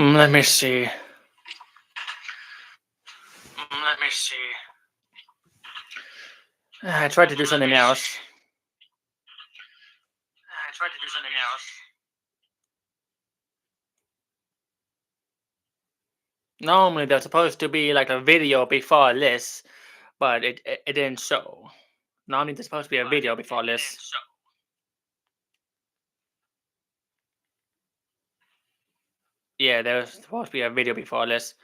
Let me see. Let me see. I tried to do something else. Normally there's supposed to be like a video before this, but it didn't show. Normally there's supposed to be a video before this. Yeah, there's supposed to be a video before this.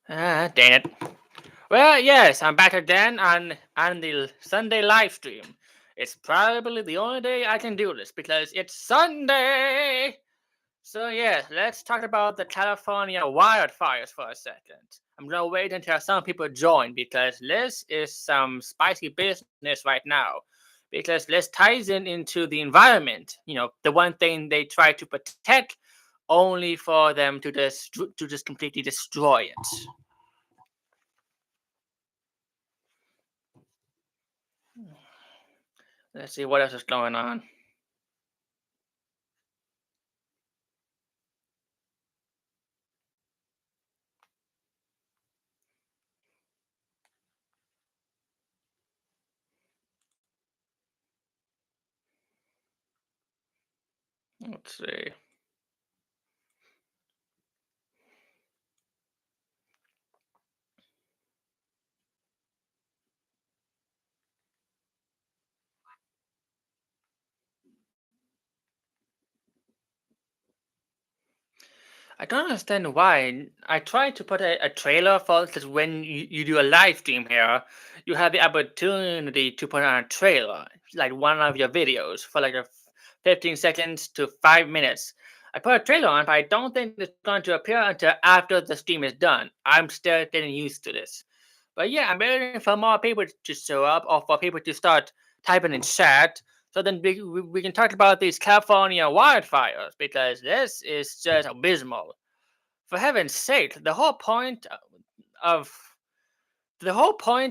Dang it. Well, yes, I'm back again on the Sunday live stream. It's probably the only day I can do this because it's Sunday. So yeah, let's talk about the California wildfires for a second. I'm gonna wait until some people join because this is some spicy business right now. Because this ties into the environment. You know, the one thing they try to protect, only for them to just completely destroy it. Let's see what else is going on. Let's see. I don't understand why. I tried to put a trailer for because when you do a live stream here, you have the opportunity to put on a trailer, like one of your videos for like 15 seconds to 5 minutes. I put a trailer on, but I don't think it's going to appear until after the stream is done. I'm still getting used to this. But yeah, I'm waiting for more people to show up or for people to start typing in chat so then we can talk about these California wildfires because this is just abysmal. For heaven's sake, of the whole point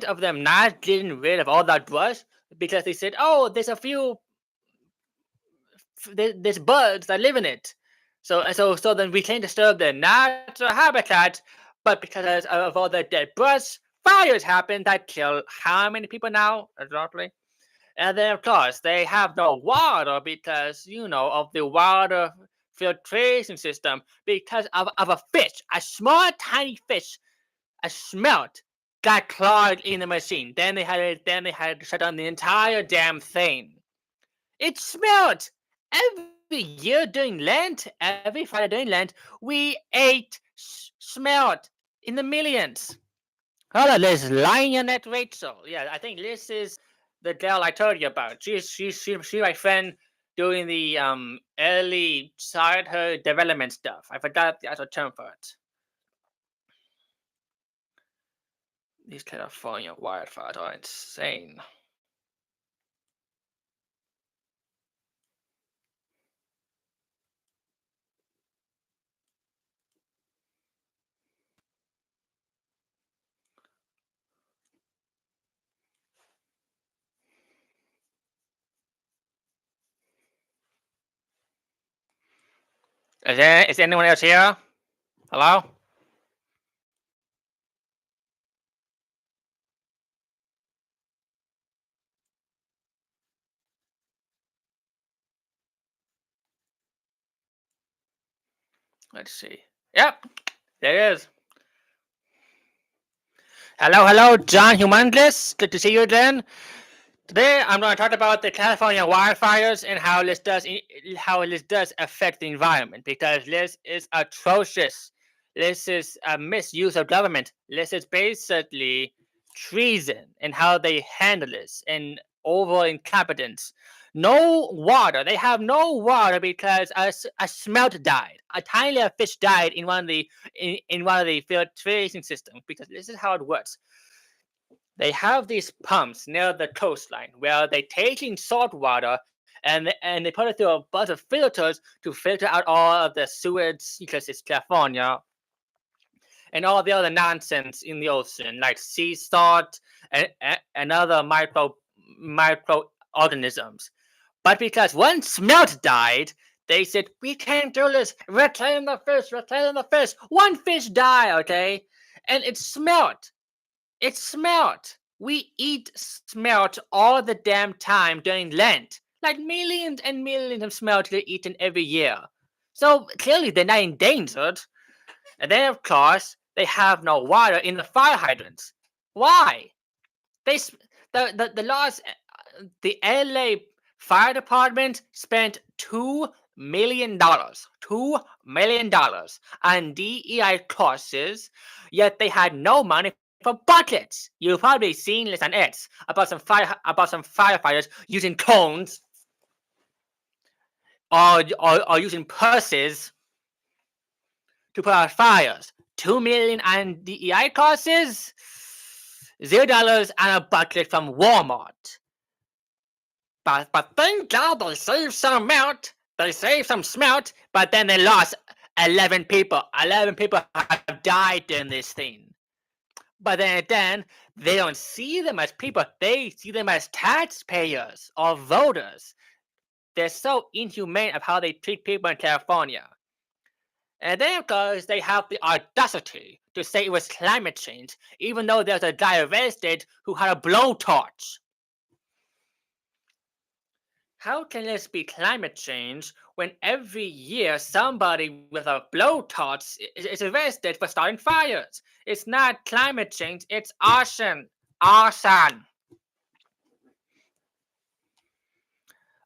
of them not getting rid of all that brush because they said, oh, there's birds that live in it. So then we can't disturb their natural habitat, but because of all the dead brush, fires happen that kill how many people now, exactly? And then, of course, they have no water because, of the water filtration system because of a fish, a small, tiny fish, a smelt got clogged in the machine. Then they had to shut down the entire damn thing. It smelt! Every year during Lent, every Friday during Lent, we ate smelt in the millions. Hold on, there's Lionette Rachel. Yeah, I think this is the girl I told you about. She's my friend doing the early childhood development stuff. I forgot the actual term for it. These California wildfires are insane. Is anyone else here? Hello? Let's see. Yep, there is. Hello, John Humongous. Good to see you again. Today, I'm going to talk about the California wildfires and how this does affect the environment because this is atrocious. This is a misuse of government. This is basically treason in how they handle this and overall incompetence. No water. They have no water because a smelt died. A tiny little fish died in one of the filtration systems because this is how it works. They have these pumps near the coastline where they take in salt water and they put it through a bunch of filters to filter out all of the sewage because it's California and all the other nonsense in the ocean like sea salt and other microorganisms. But because one smelt died, they said, we can't do this. Reclaim the fish, reclaim the fish. One fish died, okay? And it smelt. It smelt. We eat smelt all the damn time during Lent. Like millions and millions of smelt are eaten every year. So clearly they're not endangered. And then, of course, they have no water in the fire hydrants. Why? They the laws. The LA Fire Department spent $2 million, $2 million on DEI courses, yet they had no money for buckets. You've probably seen this on X about some firefighters using cones or using purses to put out fires. $2 million on DEI courses, $0 on a bucket from Walmart. But thank God they saved some smelt. They saved some smelt, but then they lost 11 people. 11 people have died in this thing. But then again, they don't see them as people. They see them as taxpayers or voters. They're so inhumane of how they treat people in California. And then, of course, they have the audacity to say it was climate change, even though there's a guy arrested who had a blowtorch. How can this be climate change when every year somebody with a blowtorch is arrested for starting fires? It's not climate change, it's arson. Arson.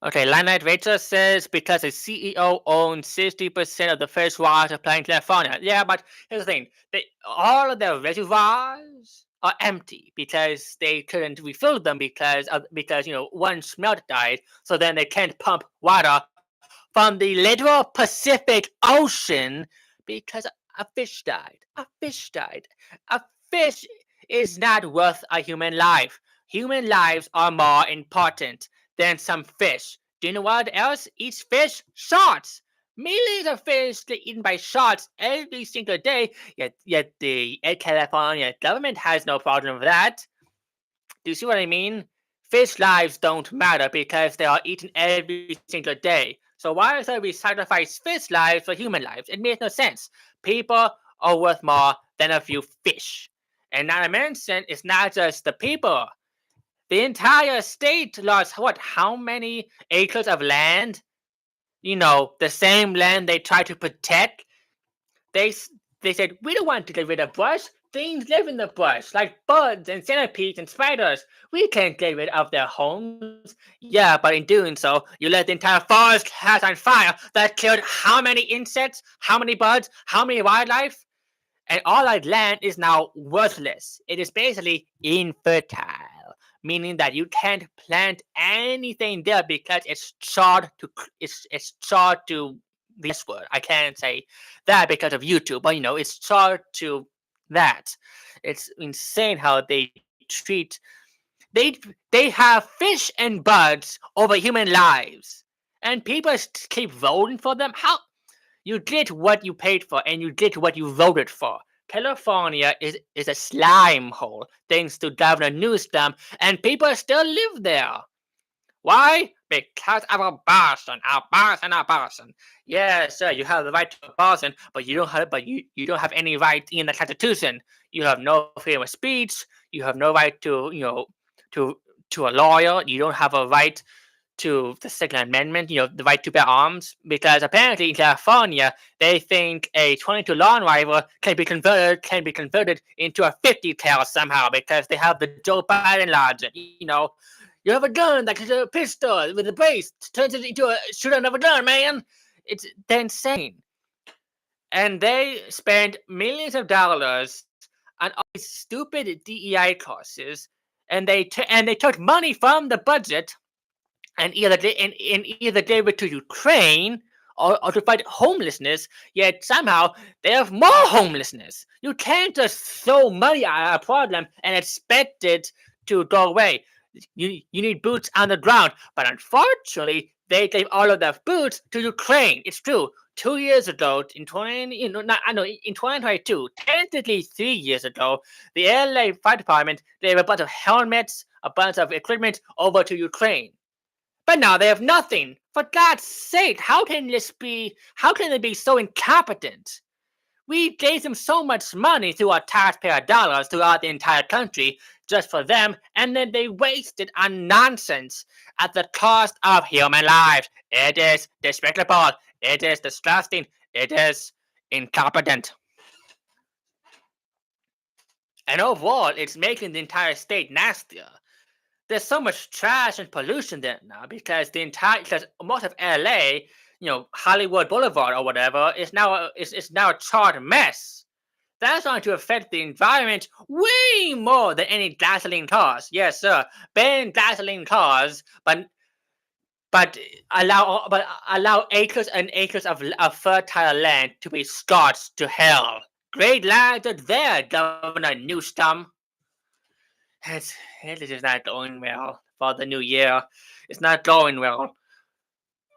Okay, Limelight Rachel says because the CEO owns 60% of the freshwater supply in California. Yeah, but here's the thing. All of their reservoirs are empty because they couldn't refill them because one smelt died, so then they can't pump water from the literal Pacific Ocean because a fish died. A fish died. A fish is not worth a human life. Human lives are more important than some fish. Do you know what else eats fish? Sharks. Millions of fish get eaten by sharks every single day, yet the California government has no problem with that. Do you see what I mean? Fish lives don't matter because they are eaten every single day. So why should we sacrifice fish lives for human lives? It makes no sense. People are worth more than a few fish. And not to mention, it's not just the people. The entire state lost how many acres of land? The same land they try to protect. They said, we don't want to get rid of brush. Things live in the brush, like bugs and centipedes and spiders. We can't get rid of their homes. Yeah, but in doing so, you let the entire forest catch on fire that killed how many insects, how many birds, how many wildlife? And all that land is now worthless. It is basically infertile, meaning that you can't plant anything there because it's charred to the S word. I can't say that because of YouTube, but it's charred to that. It's insane how they treat. They have fish and birds over human lives, and people keep voting for them. How? You get what you paid for, and you get what you voted for. California is a slime hole, thanks to Governor Newsom, and people still live there. Why? Because of abortion. Yeah, sir, you have the right to abortion, but you don't have any right in the Constitution. You have no freedom of speech. You have no right to a lawyer. You don't have a right to the Second Amendment, the right to bear arms, because apparently in California they think a 22 long rifle can be converted into a 50 cal somehow because they have the Joe Biden logic. You have a gun that is a pistol with a base, turns it into a shooter of a gun, man. They're insane, and they spend millions of dollars on all these stupid DEI courses, and they took money from the budget and either gave it to Ukraine or to fight homelessness, yet somehow they have more homelessness. You can't just throw money at a problem and expect it to go away. You need boots on the ground, but unfortunately, they gave all of their boots to Ukraine. It's true. 2 years ago, in 2022, technically 3 years ago, the LA Fire Department gave a bunch of helmets, a bunch of equipment over to Ukraine. But now they have nothing. For God's sake, how can they be so incompetent? We gave them so much money through our taxpayer dollars throughout the entire country just for them, and then they waste it on nonsense at the cost of human lives. It is despicable. It is disgusting. It is incompetent. And overall, it's making the entire state nastier. There's so much trash and pollution there now because most of LA, Hollywood Boulevard or whatever, is now a charred mess. That's going to affect the environment way more than any gasoline cars. Yes, sir, ban gasoline cars, but allow acres and acres of fertile land to be scorched to hell. Great lads there, Governor Newsom. It is not going well for the new year. It's not going well.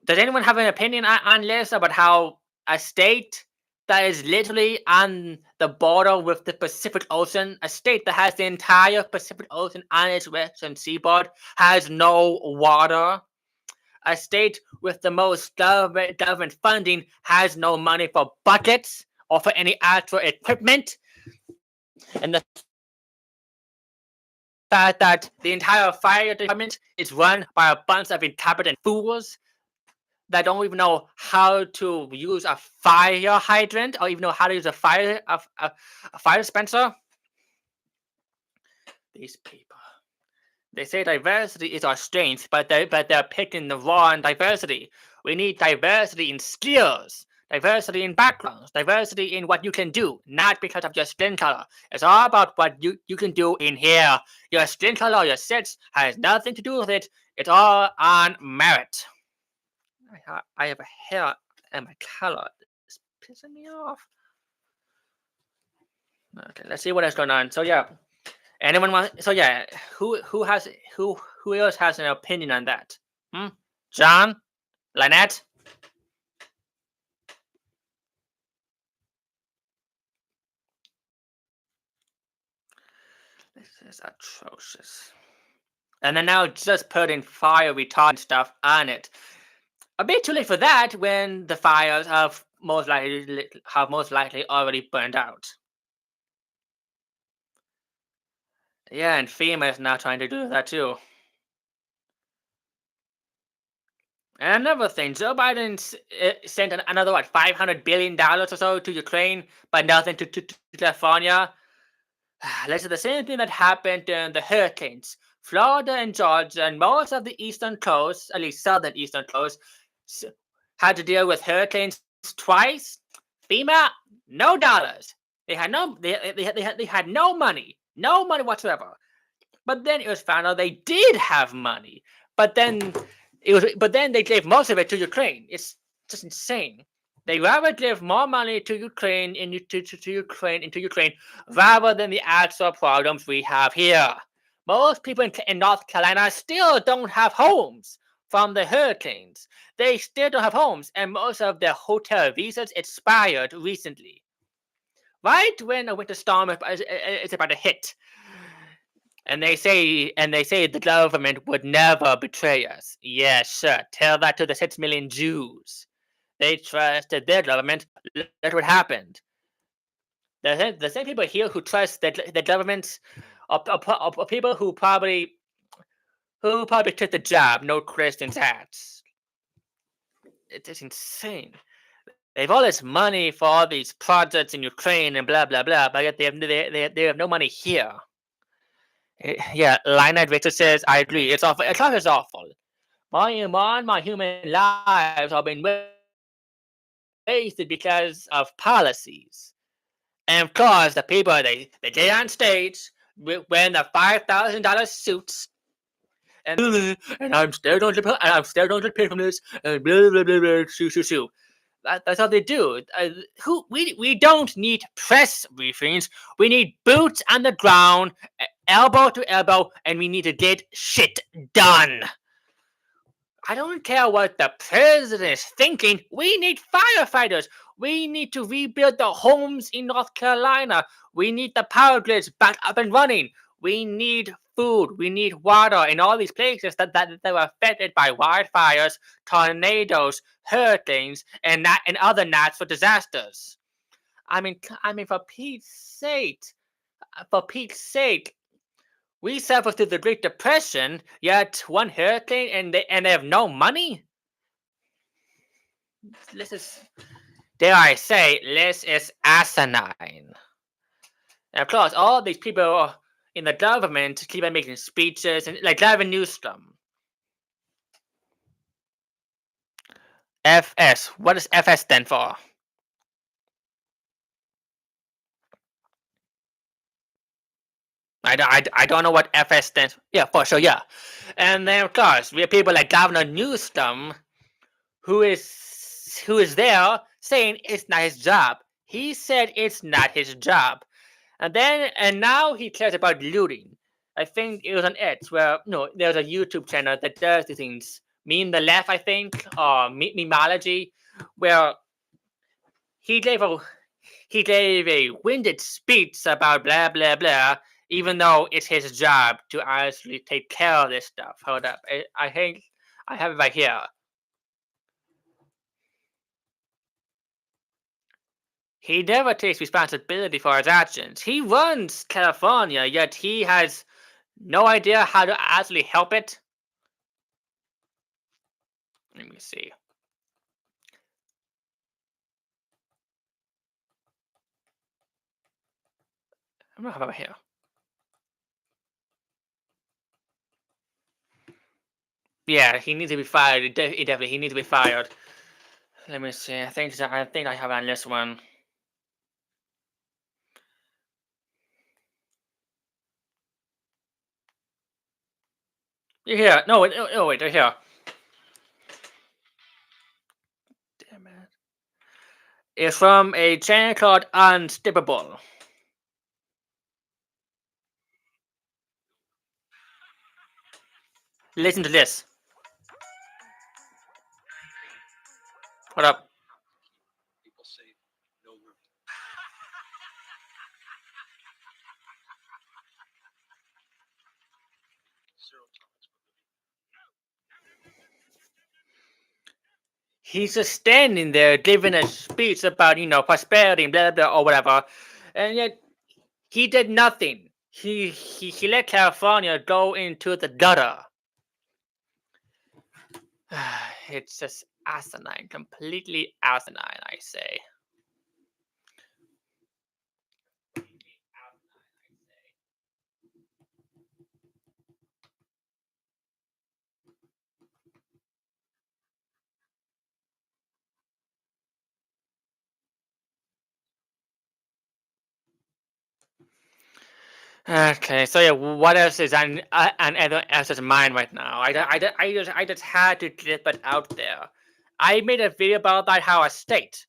Does anyone have an opinion on this about how a state that is literally on the border with the Pacific Ocean, a state that has the entire Pacific Ocean on its western seaboard, has no water? A state with the most government funding has no money for buckets or for any actual equipment? And the fact that the entire fire department is run by a bunch of incompetent fools that don't even know how to use a fire hydrant or even know how to use a fire dispenser. These people. They say diversity is our strength, but they're picking the wrong diversity. We need diversity in skills, diversity in backgrounds, diversity in what you can do, not because of your skin color. It's all about what you can do in here. Your skin color, your sex has nothing to do with it. It's all on merit. I have a hair and my color. It's pissing me off. Okay, let's see what is going on. So yeah, anyone want? So yeah, who else has an opinion on that? John, Lynette. This is atrocious. And then now just putting fire retardant stuff on it. A bit too late for that when the fires have most likely already burned out. Yeah, and FEMA is now trying to do that too. And another thing, Joe Biden sent another $500 billion or so to Ukraine, but nothing to California. This is the same thing that happened during the hurricanes. Florida and Georgia and most of the eastern coast, at least southern eastern coast, had to deal with hurricanes twice. FEMA, no dollars. They had no money whatsoever. But then it was found out they did have money. But then they gave most of it to Ukraine. It's just insane. They rather give more money to Ukraine into Ukraine rather than the actual problems we have here. Most people in North Carolina still don't have homes from the hurricanes. They still don't have homes, and most of their hotel visas expired recently. Right when a winter storm is about to hit. And they say the government would never betray us. Yes, sir. Tell that to the 6 million Jews. They trusted their government. That's what happened. The same people here who trust the government are people who probably took the job no questions asked. It is insane. They have all this money for all these projects in Ukraine and blah blah blah, but yet they have no money here. Yeah, Lionel Victor says, I agree. It's awful. It's awful. My human lives have been wasted because of policies. And of course, the people they get on stage wearing the $5,000 suits, and I'm still going to pay from this, and blah blah blah blah. Shoo. That's how they do. We don't need press briefings. We need boots on the ground, elbow to elbow, and we need to get shit done. I don't care what the president is thinking. We need firefighters. We need to rebuild the homes in North Carolina. We need the power grids back up and running. We need food. We need water in all these places that were affected by wildfires, tornadoes, hurricanes, and other natural disasters. For Pete's sake, we suffered through the Great Depression, yet one hurricane and they have no money. This is, dare I say, this is asinine. And of course, all these people in the government keep on making speeches and like Gavin Newsom. FS. What does FS stand for? I don't know what FS stands for. Yeah, for sure, yeah. And then, of course, we have people like Governor Newsom, who is there saying it's not his job. He said it's not his job. And now he cares about looting. I think it was on X where there's a YouTube channel that does these things. Meme the Left, I think, or Memology, where he gave a winded speech about blah blah blah, even though it's his job to honestly take care of this stuff. Hold up, I think I have it right here. He never takes responsibility for his actions. He runs California, yet he has no idea how to actually help it. Let me see. I'm not over here. Yeah, he needs to be fired. He definitely needs to be fired. Let me see. I think I have on this one. You're here. No, wait, they're here. Damn it. It's from a channel called Unskippable. Listen to this. What up? People say no room. He's just standing there giving a speech about, prosperity and blah, blah, or whatever. And yet, he did nothing. He let California go into the gutter. It's just asinine. Completely asinine, I say. Okay, so yeah, what else is on everyone else's mind right now? I just had to get it out there. I made a video about that how a state,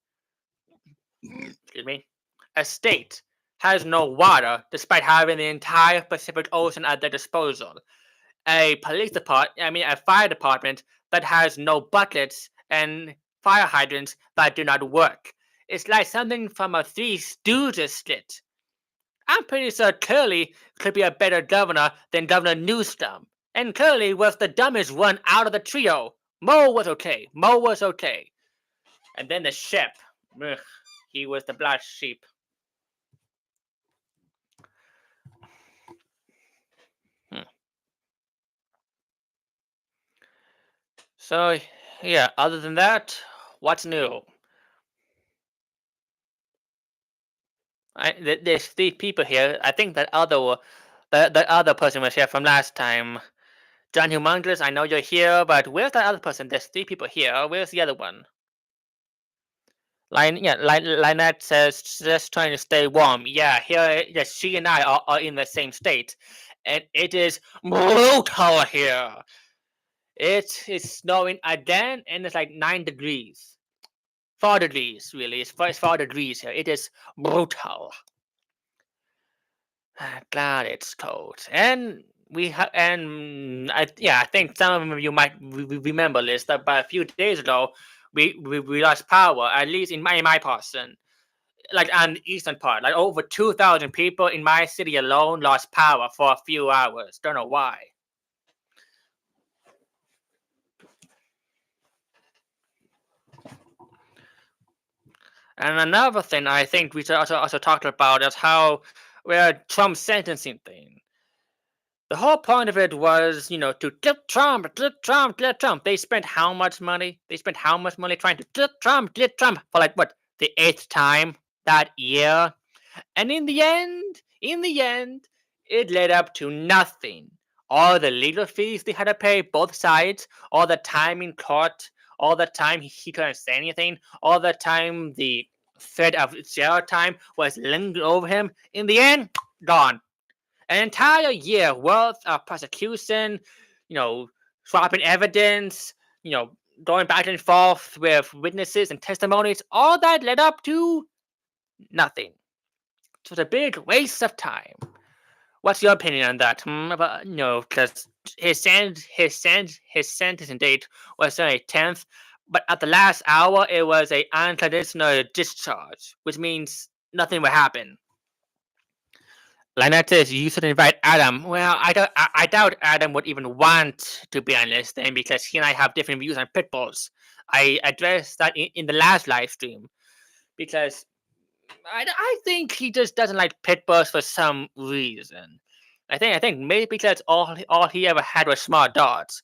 excuse me, a state has no water despite having the entire Pacific Ocean at their disposal. A fire department that has no buckets and fire hydrants that do not work. It's like something from a Three Stooges skit. I'm pretty sure Curly could be a better governor than Governor Newsom. And Curly was the dumbest one out of the trio. Mo was okay. And then the Shep. Ugh, he was the black sheep. So, yeah, other than that, what's new? There's 3 people here. I think that other person was here from last time. John Humongous, I know you're here, but where's that other person? There's 3 people here. Where's the other one? Lynette says just trying to stay warm. Yeah, here, yes, she and I are in the same state, and it is brutal here. It is snowing again, and it's like 9 degrees. 4 degrees, really. It's 4 degrees here. It is brutal. God, it's cold. And I think some of you might remember this, that about a few days ago, we lost power, at least in my person. like on the eastern part, like over 2,000 people in my city alone lost power for a few hours. Don't know why. And another thing I think we also talked about is how where Trump's sentencing thing. The whole point of it was, to get Trump, get Trump, get Trump. They spent how much money? They spent how much money trying to get Trump for like what, the eighth time that year? And in the end, it led up to nothing. All the legal fees they had to pay, both sides, all the time in court, all the time he couldn't say anything, all the time the threat of jail time was lingering over him. In the end, gone. An entire year worth of prosecution, swapping evidence, going back and forth with witnesses and testimonies, all that led up to nothing. It was a big waste of time. What's your opinion on that? Because his sentencing date was on the 10th, but at the last hour it was a unconditional discharge, which means nothing will happen. Lenatus, you should invite Adam. Well, I doubt Adam would even want to be on this thing because he and I have different views on pit bulls. I addressed that in the last live stream because I think he just doesn't like pit bulls for some reason. I think maybe because all he ever had was small dogs.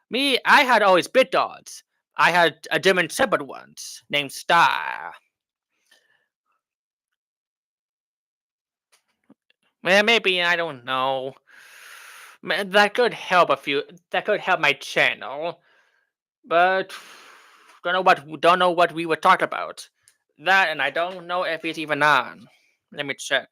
Me, I had always big dogs. I had a German Shepherd once named Star. Well, maybe I don't know. That could help a few. That could help my channel, but don't know what we were talking about. That, and I don't know if it's even on. Let me check.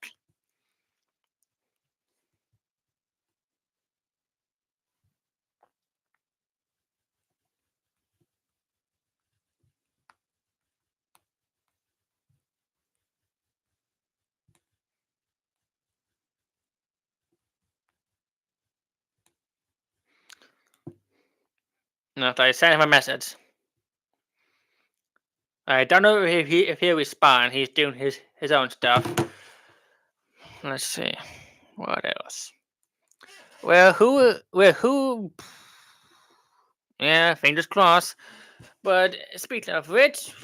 No, I sent him a message. I don't know if he'll respond. He's doing his own stuff. Let's see. What else? Well, who? Yeah, fingers crossed. But speaking of which,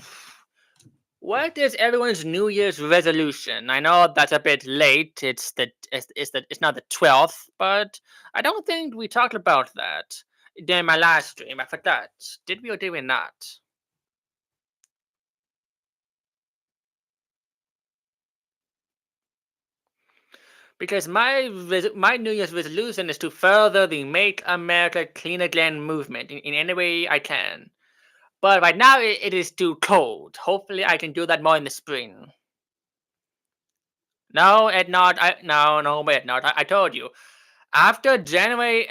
what is everyone's New Year's resolution? I know that's a bit late. It's not the 12th, but I don't think we talked about that during my last stream. I forgot. Did we or did we not? Because my New Year's resolution is to further the Make America Clean Again movement in any way I can. But right now it is too cold. Hopefully I can do that more in the spring. No, Ed, not. No, wait, not. I told you. After January,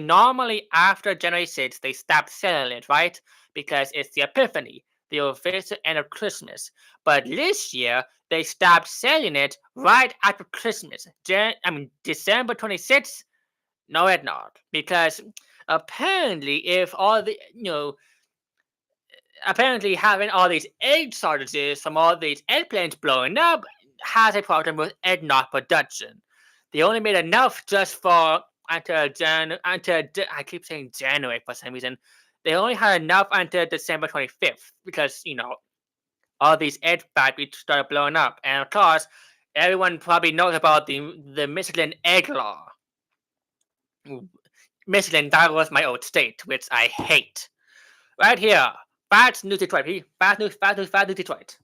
normally after January 6th, they stopped selling it, right? Because it's the Epiphany, the official end of Christmas. But this year, they stopped selling it right after Christmas. December 26th? No, it's not. Because apparently, if all the, apparently having all these egg shortages from all these airplanes blowing up has a problem with egg nut production. They only made enough just for until I keep saying January for some reason. They only had enough until December 25th because all these egg factories started blowing up, and of course, everyone probably knows about the Michigan egg law. Michigan, that was my old state, which I hate. Right here, Fast News Detroit. Fast News Detroit.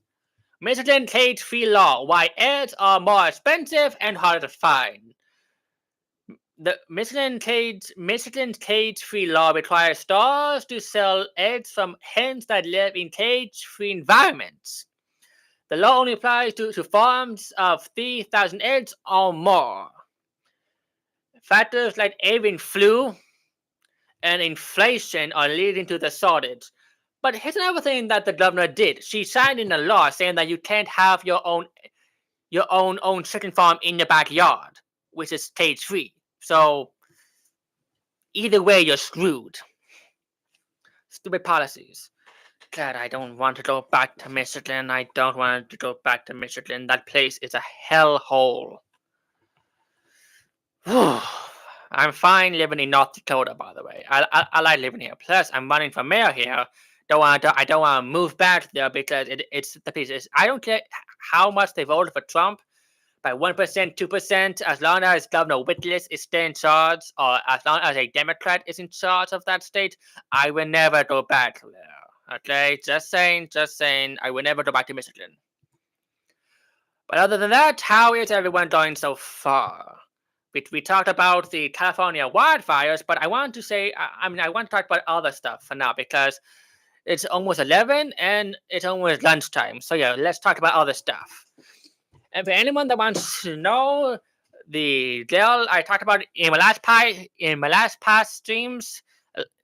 Michigan cage-free law: why eggs are more expensive and harder to find. The Michigan cage-free law requires stores to sell eggs from hens that live in cage-free environments. The law only applies to farms of 3,000 eggs or more. Factors like avian flu and inflation are leading to the shortage. But here's another thing that the governor did. She signed in a law saying that you can't have your own chicken farm in your backyard, which is cage-free. So either way, you're screwed. Stupid policies. God, I don't want to go back to Michigan. I don't want to go back to Michigan. That place is a hellhole. I'm fine living in North Dakota, by the way. I like living here. Plus, I'm running for mayor here. I don't want to move back there because it's the place. I don't care how much they voted for Trump by 1%, 2%. As long as Governor Whitlis is still in charge, or as long as a Democrat is in charge of that state, I will never go back there. Okay, just saying, just saying. I will never go back to Michigan. But other than that, how is everyone doing so far? We talked about the California wildfires, but I want to say, I want to talk about other stuff for now because it's almost 11 and it's almost lunchtime. So yeah, let's talk about other stuff. And for anyone that wants to know the deal I talked about in my last past streams,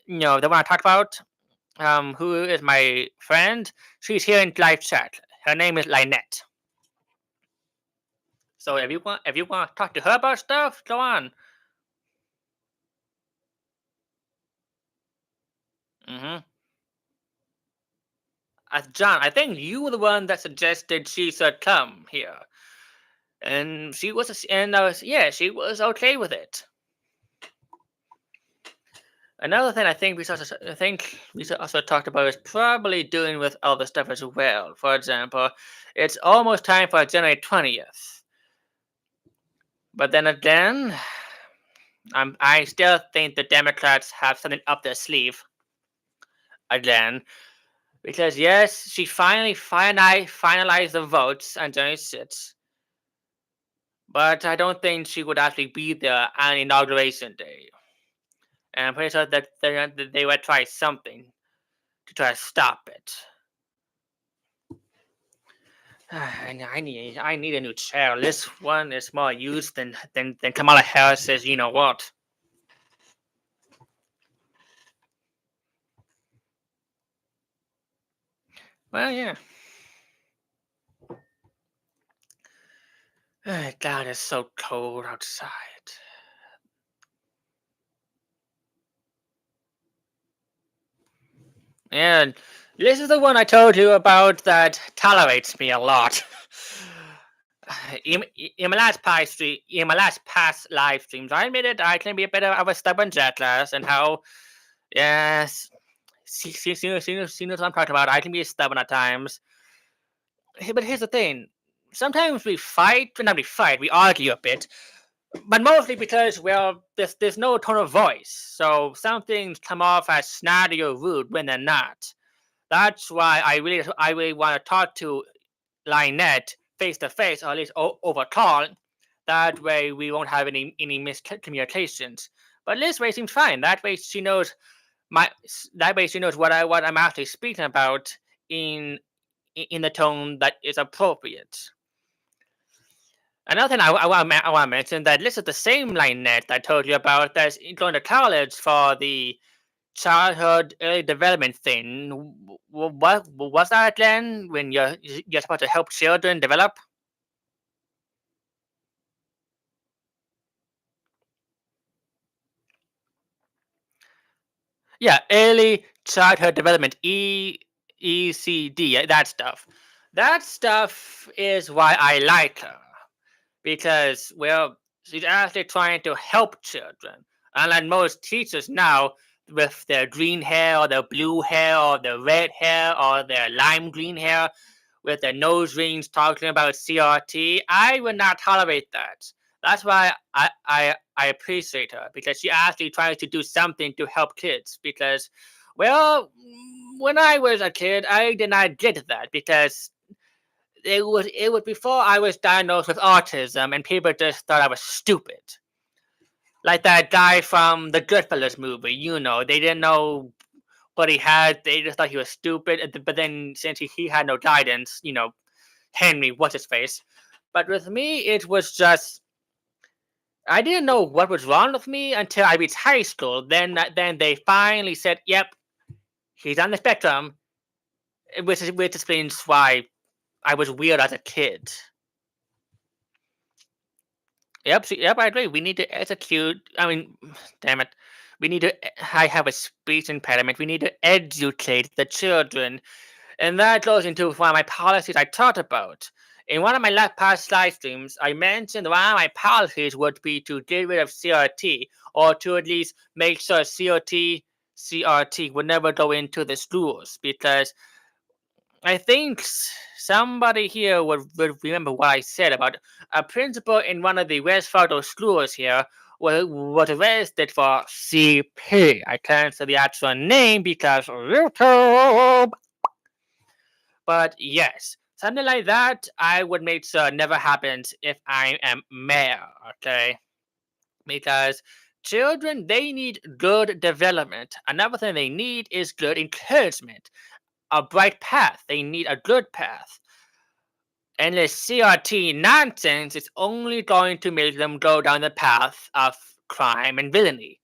the one I talked about, who is my friend, she's here in live chat. Her name is Lynette. So if you want to talk to her about stuff, go on. Mm-hmm. John, I think you were the one that suggested she should come here, and she was, she was okay with it. Another thing I think we also talked about is probably doing with other stuff as well. For example, it's almost time for January 20th, but then again, I still think the Democrats have something up their sleeve again. Because yes, she finalized the votes on January 6th, but I don't think she would actually be there on inauguration day. And I'm pretty sure that they would try something to try to stop it. I need a new chair. This one is more used than Kamala Harris's. You know what? Well, yeah. God, it's so cold outside. And this is the one I told you about that tolerates me a lot. In my last past live streams, I admitted I can be a bit of a stubborn jackass, and how, yes, see what I'm talking about. I can be stubborn at times. But here's the thing: sometimes we fight, not we fight, we argue a bit, but mostly because, well, there's no tone of voice, so some things come off as snotty or rude when they're not. That's why I really want to talk to Lynette face to face, or at least over call. That way we won't have any miscommunications. But this way seems fine. That way she knows what I'm actually speaking about in the tone that is appropriate. Another thing I want to mention that this is the same Lynette I told you about that's going to college for the childhood early development thing. What was that then? When you're supposed to help children develop? Yeah, early childhood development, ECD, that stuff. That stuff is why I like her, because, well, she's actually trying to help children. Unlike most teachers now, with their green hair or their blue hair or their red hair or their lime green hair, with their nose rings talking about CRT, I would not tolerate that. That's why I appreciate her, because she actually tries to do something to help kids. Because, well, when I was a kid, I did not get that, because it was before I was diagnosed with autism, and people just thought I was stupid. Like that guy from the Goodfellas movie, they didn't know what he had. They just thought he was stupid. But then, since he had no guidance, Henry, what's his face? But with me, it was just I didn't know what was wrong with me until I reached high school. Then they finally said, "Yep, he's on the spectrum," which explains why I was weird as a kid. Yep, I agree. We need to execute. I mean, damn it, I have a speech impediment. We need to educate the children. And that goes into one of my policies I talked about. In one of my past live streams, I mentioned one of my policies would be to get rid of CRT, or to at least make sure CRT would never go into the schools, because I think somebody here would remember what I said about a principal in one of the West Fargo schools here was arrested for CP. I can't say the actual name because YouTube. But yes, something like that I would make sure never happens if I am mayor, okay? Because children, they need good development. Another thing they need is good encouragement, a bright path. They need a good path. And this CRT nonsense is only going to make them go down the path of crime and villainy.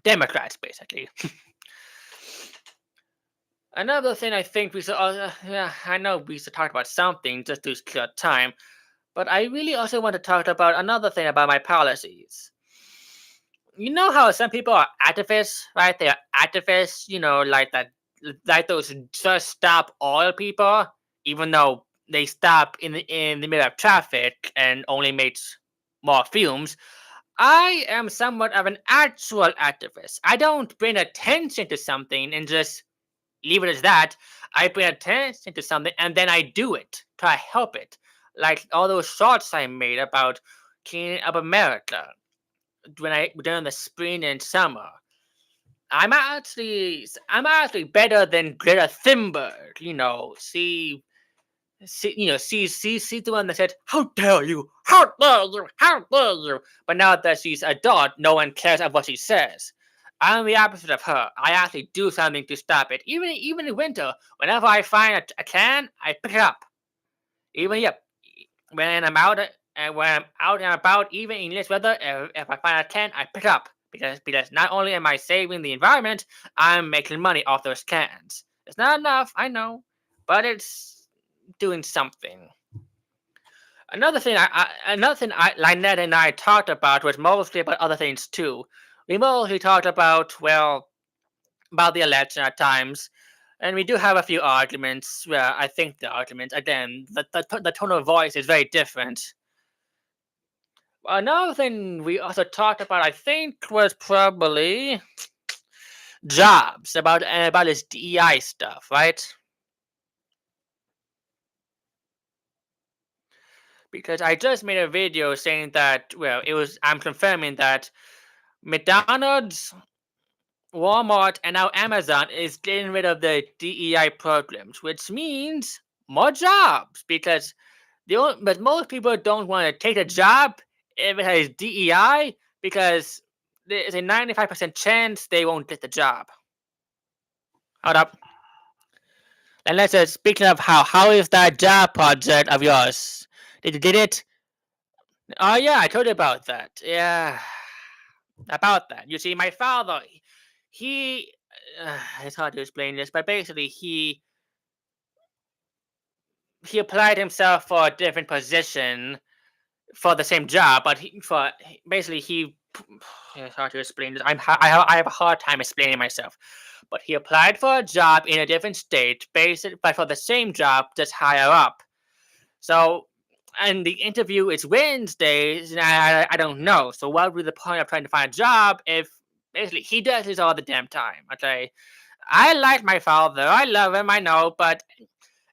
Democrats, basically. Another thing I think we should I know we should talk about something just to clear time, but I really also want to talk about another thing about my policies. You know how some people are activists, right? They are activists, like those just stop oil people, even though they stop in the middle of traffic and only makes more fumes. I am somewhat of an actual activist. I don't bring attention to something and just leave it as that. I pay attention to something and then I do it. Try to help it. Like all those shorts I made about cleaning up America during the spring and summer. I'm actually better than Greta Thunberg. See the one that said, "How dare you? How dare you? How dare you?" But now that she's adult, no one cares about what she says. I'm the opposite of her. I actually do something to stop it. Even in winter, whenever I find a can, I pick it up. When I'm out and about, even in this weather, if I find a can, I pick it up because not only am I saving the environment, I'm making money off those cans. It's not enough, I know, but it's doing something. Another thing Lynette and I talked about was mostly about other things too. We mostly talked about about the election at times, and we do have a few arguments. Where I think the arguments again, the tone of voice is very different. Another thing we also talked about, I think, was probably jobs, about this DEI stuff, right? Because I just made a video saying that, I'm confirming that McDonald's, Walmart, and now Amazon is getting rid of the DEI programs, which means more jobs. But most people don't want to take a job if it has DEI because there's a 95% chance they won't get the job. Hold up. And let's say, speaking of how is that job project of yours? Did you get it? Oh yeah, I told you about that. Yeah, about that. You see, my father, he it's hard to explain this, but basically he applied himself for a different position for the same job, but it's hard to explain this. I have a hard time explaining myself. But he applied for a job in a different state, but for the same job, just higher up. So, and the interview is Wednesdays, and I don't know. So what would be the point of trying to find a job if basically he does this all the damn time? Okay, I like my father, I love him, I know, but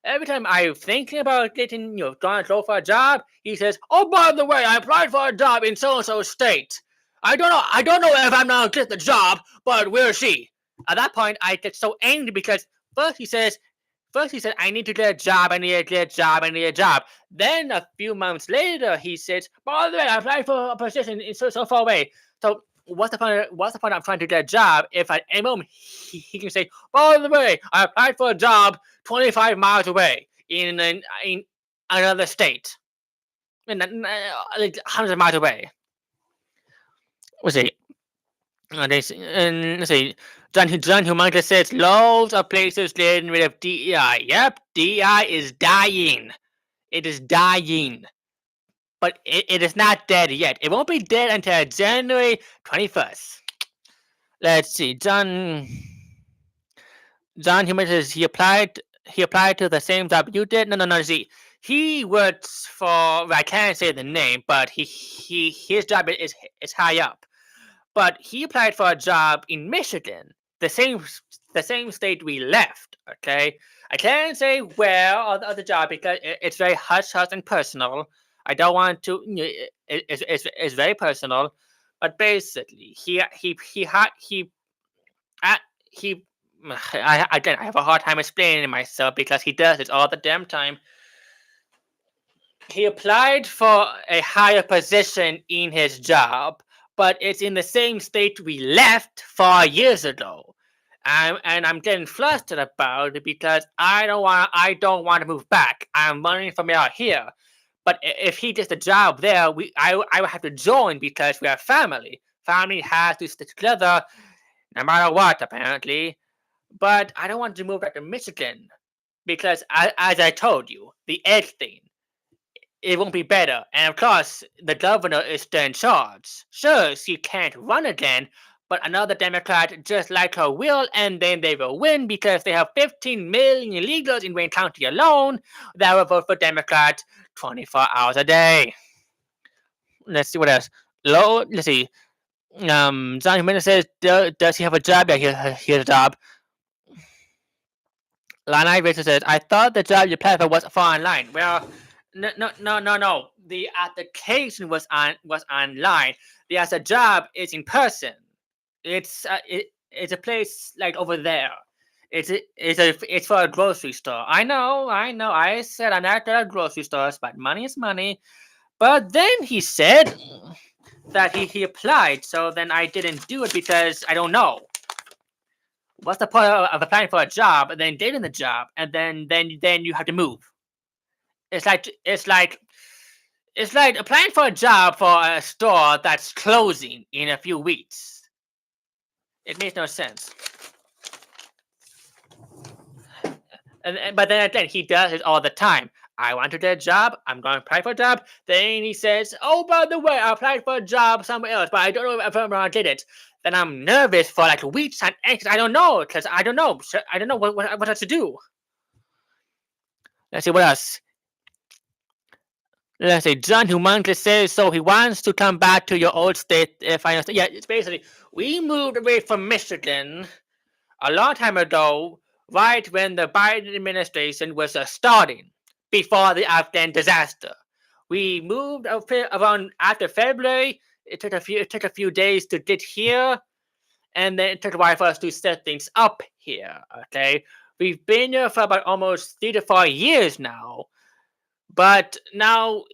every time I'm thinking about getting, going to go for a job, he says, "Oh, by the way, I applied for a job in so and so state. I don't know if I'm gonna get the job, but where is she?" At that point, I get so angry because first he said, "I need to get a job. I need to get a job. I need a job." Then a few months later, he says, "By the way, I applied for a position in so far away." So what's the point? What's the point of trying to get a job if at any moment he can say, "By the way, I applied for a job 25 miles away in another state, like hundreds of miles away." Let's see. Let's see. John Humongous says loads of places getting rid of DEI. Yep, DEI is dying. It is dying. But it is not dead yet. It won't be dead until January 21st. Let's see. John Human says he applied to the same job you did. No. See, he works for, I can't say the name, but his job is high up. But he applied for a job in Michigan, the same state we left. Okay, I can't say where or the job because it's very hush hush and personal. I don't want to. It's very personal, but basically, I, he. Again, I have a hard time explaining myself because he does it all the damn time. He applied for a higher position in his job, but it's in the same state we left 4 years ago. And I'm getting flustered about it because I don't want to move back. I'm running from out here. But if he gets a job there, I would have to join because we are family. Family has to stick together no matter what, apparently. But I don't want to move back to Michigan because, as I told you, the egg thing, it won't be better. And of course, the governor is still in charge. Sure, she can't run again, but another Democrat just like her will, and then they will win because they have 15 million illegals in Wayne County alone that will vote for Democrat 24 hours a day. Let's see what else. Let's see. John Jimenez says, does he have a job? Yeah, he has a job. Lana Rachel says, I thought the job you applied for was for online. Well, no. The application was online. The job is in person. It's a place like over there. It's for a grocery store. I know. I said I'm not at grocery stores, but money is money. But then he said that he applied, so then I didn't do it because I don't know. What's the point of applying for a job and then getting the job and then you have to move? It's like applying for a job for a store that's closing in a few weeks. It makes no sense. But then again, he does it all the time. I want to get a job. I'm going to apply for a job. Then he says, "Oh, by the way, I applied for a job somewhere else, but I don't know if I'm going to get it." Then I'm nervous for like weeks and I don't know because I don't know what else to do. Let's see what else. Let's say John Humongous says so he wants to come back to your old state if I understand. Yeah, it's basically we moved away from Michigan a long time ago, right when the Biden administration was starting, before the Afghan disaster. We moved around after February. It took a few days to get here, and then it took a while for us to set things up here. Okay, we've been here for about almost 3 to 4 years now. But now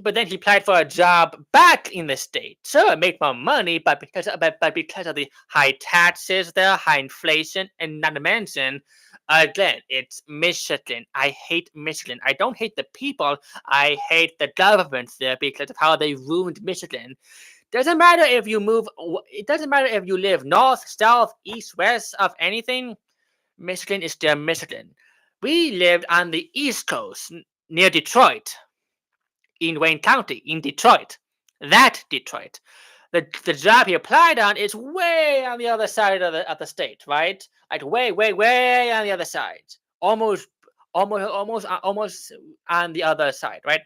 but then he applied for a job back in the state. Sure, make more money, but because of the high taxes there, high inflation, and not to mention, again, it's Michigan. I hate Michigan. I don't hate the people. I hate the government there because of how they ruined Michigan. Doesn't matter if you move. It doesn't matter if you live north, south, east, west of anything. Michigan is still Michigan. We lived on the East Coast near Detroit, in Wayne County, in Detroit. That Detroit. The job he applied on is way on the other side of the state, right? Like way on the other side. Almost on the other side, right?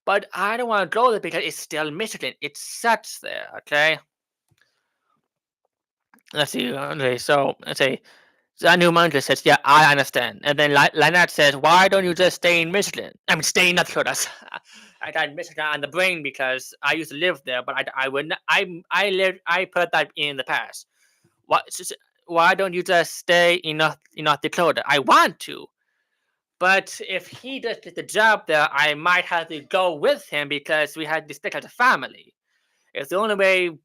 But I don't want to go there because it's still Michigan. It sucks there, okay? Let's see. Okay, so let's say Zanu Manja says, "Yeah, I understand." And then Lynette says, "Why don't you just stay in Michigan? I mean, stay in North Dakota." I got Michigan on the brain because I used to live there, but I would not, I put that in the past. Why don't you just stay in North Dakota? I want to, but if he does get the job there, I might have to go with him because we had to stick as a family. It's the only way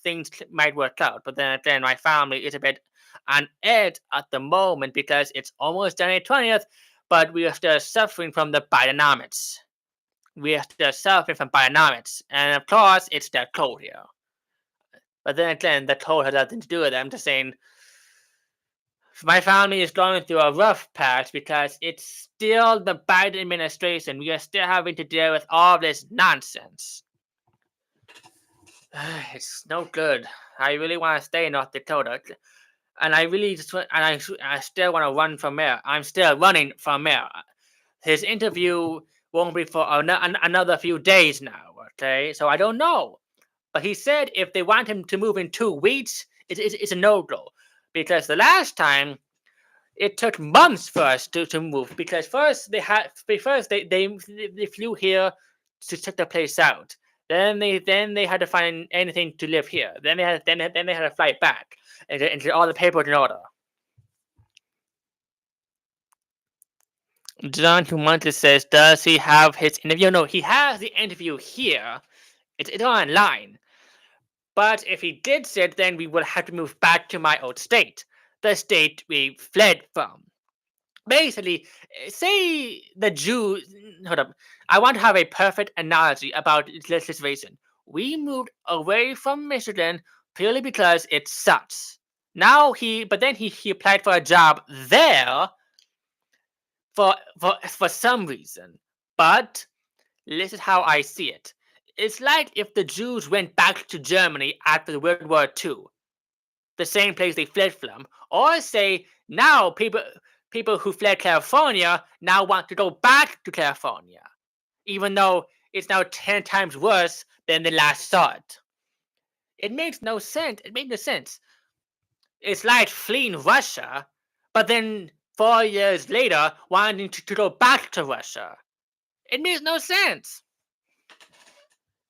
things might work out. But then again, my family is a bit on edge at the moment because it's almost January 20th, but we are still suffering from the Bidenomics. We are still suffering from Bidenomics. And of course, it's still cold here. But then again, the cold has nothing to do with it. I'm just saying, my family is going through a rough patch because it's still the Biden administration. We are still having to deal with all this nonsense. It's no good. I really want to stay in North Dakota, and I really I still want to run for mayor. I'm still running for mayor. His interview won't be for another few days now. Okay, so I don't know. But he said if they want him to move in 2 weeks, it's a no go. Because the last time it took months for us to move. Because first they flew here to check the place out. Then they had to find anything to live here. Then they had to fly back and get all the paperwork in order. John Humantis says, does he have his interview? No, he has the interview here. It's online. But if he did sit, then we would have to move back to my old state, the state we fled from. Basically, say the Jews. Hold up. I want to have a perfect analogy about this situation. We moved away from Michigan purely because it sucks. But then he applied for a job there for some reason. But this is how I see it. It's like if the Jews went back to Germany after World War II, the same place they fled from, or say now people who fled California now want to go back to California, even though it's now 10 times worse than they last saw it. It makes no sense. It makes no sense. It's like fleeing Russia, but then 4 years later wanting to go back to Russia. It makes no sense.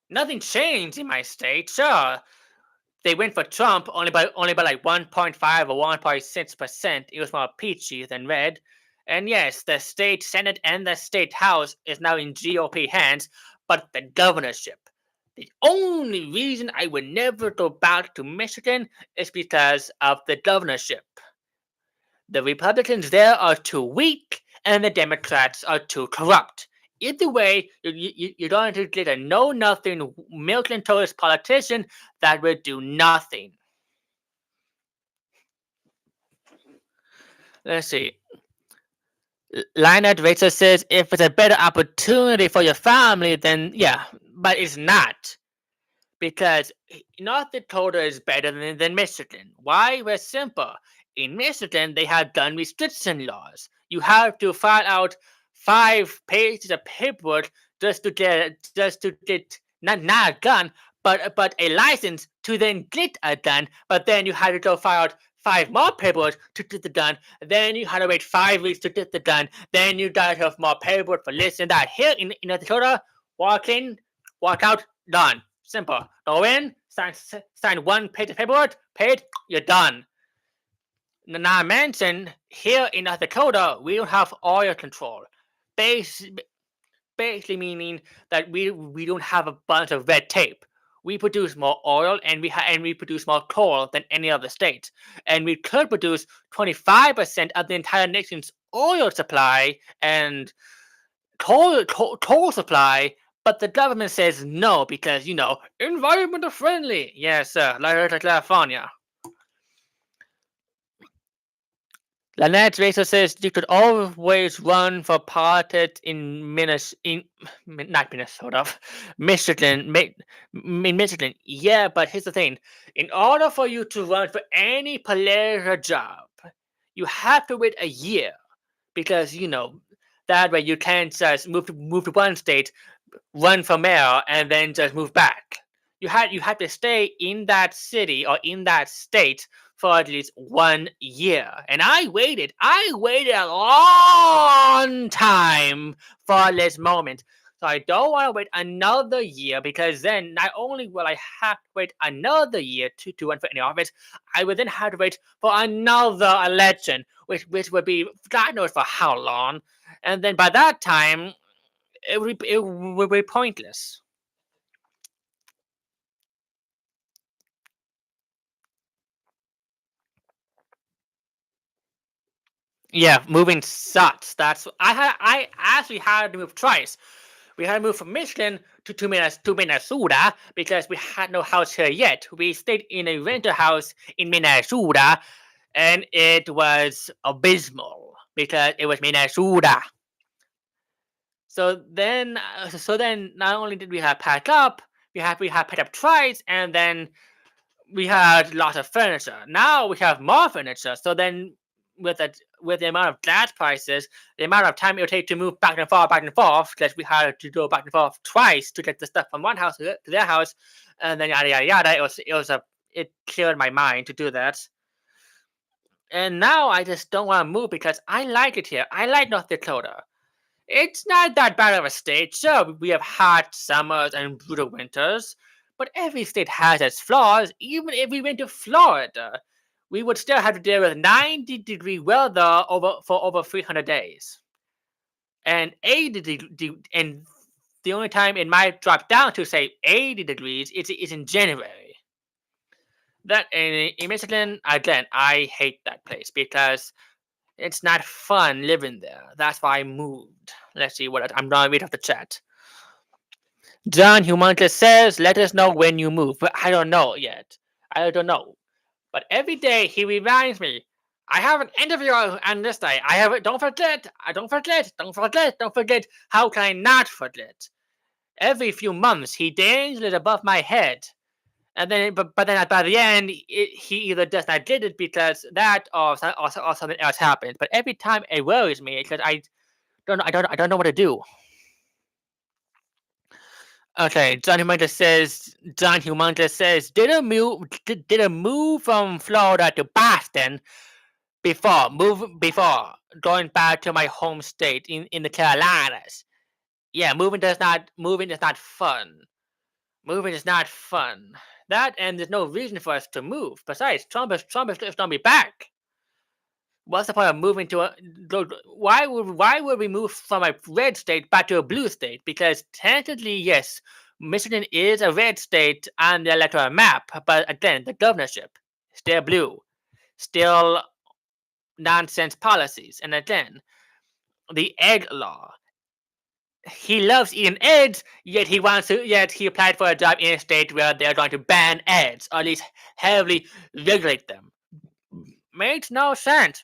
Nothing changed in my state. Sure, they went for Trump only by like 1.5 or 1.6%. It was more peachy than red. And yes, the state senate and the state house is now in GOP hands, but the governorship. The only reason I would never go back to Michigan is because of the governorship. The Republicans there are too weak, and the Democrats are too corrupt. Either way, you're going to get a know-nothing, milk and toast politician that will do nothing. Let's see. Lionel Rachel says, if it's a better opportunity for your family, then yeah, but it's not. Because North Dakota is better than Michigan. Why? Well, simple. In Michigan, they have gun restriction laws. You have to file out 5 pages of paperwork just to get not a gun, but a license to then get a gun. But then you have to go file out 5 more paperwork to get the gun. Then you have to wait 5 weeks to get the gun. Then you gotta have more paperwork for this and that. Here in North Dakota, walk in, walk out, done. Simple. Go in, sign 1 page of paperwork, paid, you're done. Now I mentioned here in North Dakota, we don't have oil control. Basically meaning that we don't have a bunch of red tape. We produce more oil and we produce more coal than any other state. And we could produce 25% of the entire nation's oil supply and coal supply, but the government says no because, environmental friendly. Yes, sir, like California. Lynette Racer says you could always run for politics in not Minnesota, Michigan. In Michigan, yeah, but here's the thing: in order for you to run for any political job, you have to wait a year because that way you can't just move to one state, run for mayor, and then just move back. You have to stay in that city or in that state for at least 1 year. And I waited a long time for this moment. So I don't want to wait another year because then not only will I have to wait another year to run for any office, I would then have to wait for another election, which would be God knows for how long. And then by that time, it would be pointless. Yeah, moving sucks. I actually had to move twice. We had to move from Michigan to Minnesota because we had no house here yet. We stayed in a rental house in Minnesota, and it was abysmal because it was Minnesota. So then not only did we have to pack up, we had paid up twice, and then we had lots of furniture. Now we have more furniture. So then, with the amount of gas prices, the amount of time it would take to move back and forth, because we had to go back and forth twice to get the stuff from one house to their house, and then yada yada yada. It cleared my mind to do that. And now I just don't want to move because I like it here. I like North Dakota. It's not that bad of a state. Sure, we have hot summers and brutal winters, but every state has its flaws. Even if we went to Florida, we would still have to deal with 90-degree weather for over 300 days. And 80 and the only time it might drop down to say 80 degrees is in January. That in Michigan, again, I hate that place because it's not fun living there. That's why I moved. Let's see what I'm gonna read off the chat. John Humongous says, "Let us know when you move." But I don't know yet. I don't know. But every day he reminds me, I have an interview on this day. I have it. Don't forget. Don't forget. Don't forget. Don't forget. How can I not forget? Every few months he dangles it above my head. And then, but then by the end, he either does not get it because that or something else happens. But every time it worries me because I don't know what to do. Okay, John Humongous says, did a move from Florida to Boston before going back to my home state in the Carolinas. Yeah, moving is not fun. Moving is not fun. That, and there's no reason for us to move. Besides, Trump is gonna be back. What's the point of moving to a? Why would we move from a red state back to a blue state? Because technically, yes, Michigan is a red state on the electoral map, but again, the governorship still blue, still nonsense policies, and again, the egg law. He loves eating eggs, yet he applied for a job in a state where they're going to ban eggs, or at least heavily regulate them. Makes no sense.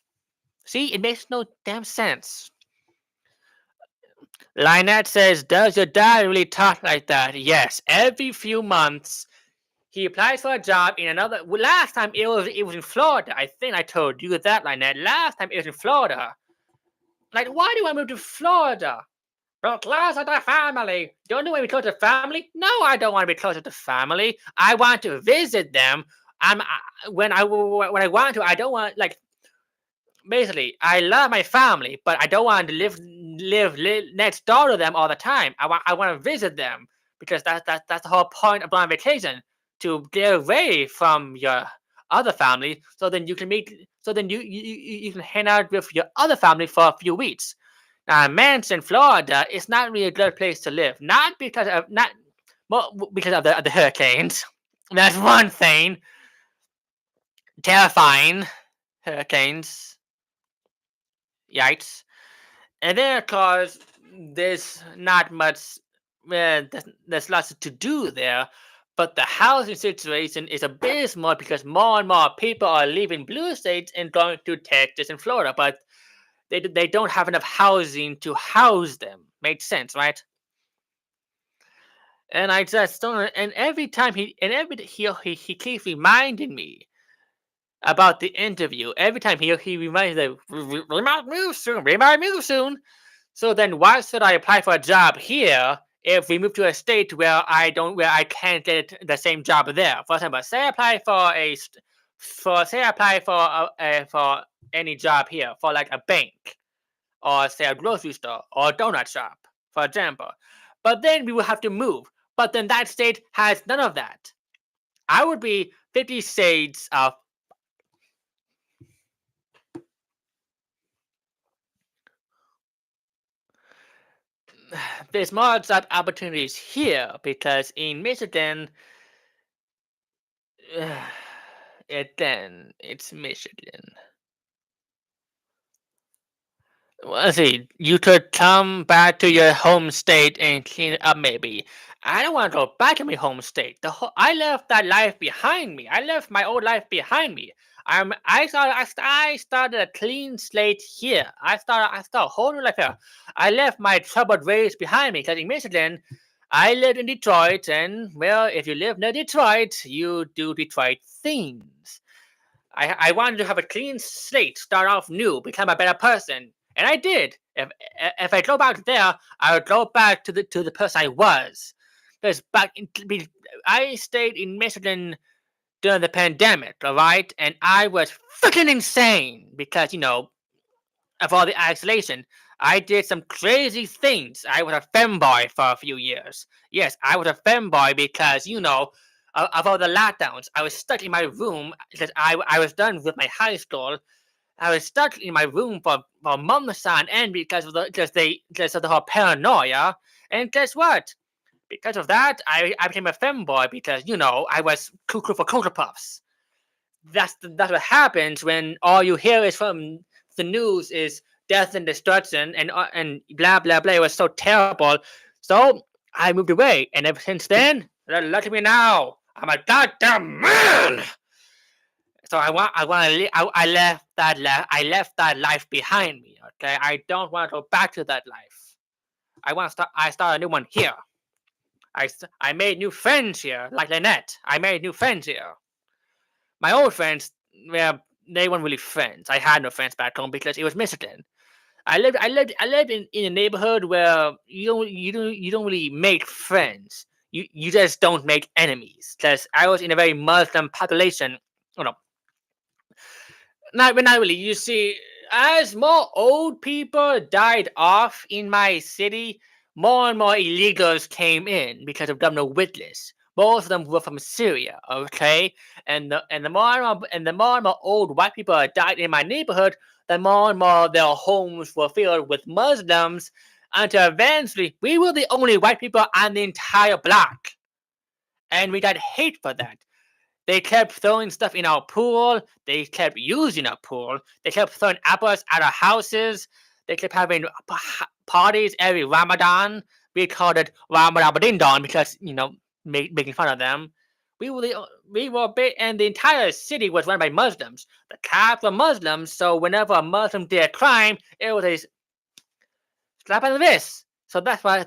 See, it makes no damn sense. Lynette says, does your dad really talk like that? Yes, every few months he applies for a job in another. Last time it was in Florida. I think I told you that, Lynette. Last time it was in Florida. Like, why do I move to Florida? But closer to family. Don't you want to be closer to family? No, I don't want to be closer to family. I want to visit them. When I want to. I don't want, like, basically, I love my family, but I don't want to live next door to them all the time. I want to visit them because that's the whole point of going on vacation, to get away from your other family, so then you can you can hang out with your other family for a few weeks. Now, Manson, Florida, is not really a good place to live. Not because of the hurricanes. That's one thing. Terrifying hurricanes. Yikes. And then, of course, there's not much. There's lots to do there, but the housing situation is abysmal because more and more people are leaving blue states and going to Texas and Florida, but they don't have enough housing to house them. Makes sense, right? And I just don't. And every time he keeps reminding me about the interview. Every time he reminds me, we might move soon. So then, why should I apply for a job here if we move to a state where I can't get the same job there? For example, say I apply for any job here, for like a bank, or say a grocery store, or a donut shop, for example. But then we will have to move. But then that state has none of that. I would be 50 shades of. There's more job opportunities here because in Michigan, it's Michigan. Let's see. You could come back to your home state and clean it up, maybe. I don't want to go back to my home state. I left that life behind me. I left my old life behind me. I started a clean slate here. I started a whole new life here. I left my troubled ways behind me because in Michigan, I lived in Detroit, and well, if you live near Detroit, you do Detroit things. I wanted to have a clean slate, start off new, become a better person, and I did. If I go back there, I would go back to the person I was. Because I stayed in Michigan during the pandemic, all right, and I was freaking insane because of all the isolation. I did some crazy things. I was a femboy for a few years. Yes, I was a femboy because, of all the lockdowns. I was stuck in my room because I was done with my high school. I was stuck in my room for months on end because of the whole paranoia. And guess what? Because of that, I became a femboy because, I was too cool for Cocoa Puffs. That's what happens when all you hear is from the news is death and destruction and blah blah blah. It was so terrible. So I moved away, and ever since then, look at me now. I'm a goddamn man. So I left that life behind me. Okay, I don't want to go back to that life. I start a new one here. I made new friends here, like Lynette. I made new friends here. My old friends, well, they weren't really friends. I had no friends back home because it was Michigan. I lived in a neighborhood where you don't really make friends. You just don't make enemies. Because I was in a very Muslim population. Oh no, not really. You see, as more old people died off in my city, more and more illegals came in because of Governor Witless. Most of them were from Syria, okay? And the more and more old white people that died in my neighborhood, the more and more their homes were filled with Muslims, until eventually we were the only white people on the entire block, and we got hate for that. They kept throwing stuff in our pool. They kept using our pool. They kept throwing apples at our houses. They kept having parties every Ramadan. We called it Ramadan because making fun of them. And the entire city was run by Muslims. The cops were Muslims, so whenever a Muslim did a crime, it was a slap on the wrist. So that's why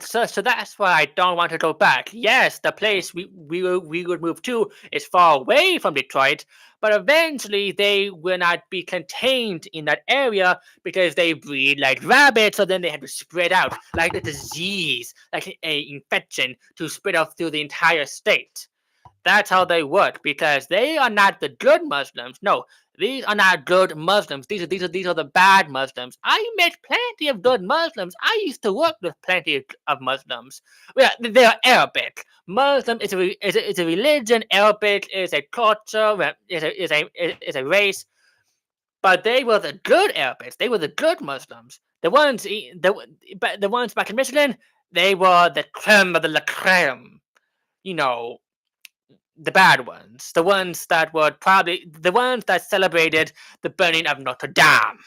I don't want to go back. Yes, the place we would move to is far away from Detroit, but eventually they will not be contained in that area because they breed like rabbits. So then they have to spread out like a disease, like a infection, to spread out through the entire state. That's how they work because they are not the good Muslims. No, these are not good Muslims. These are the bad Muslims. I met plenty of good Muslims. I used to work with plenty of Muslims. Well, they are Arabic. Muslim is a religion. Arabic is a culture. Is a race. But they were the good Arabics. They were the good Muslims. The ones back in Michigan, they were the creme of the la creme. You know, the bad ones, the ones that celebrated the burning of Notre Dame.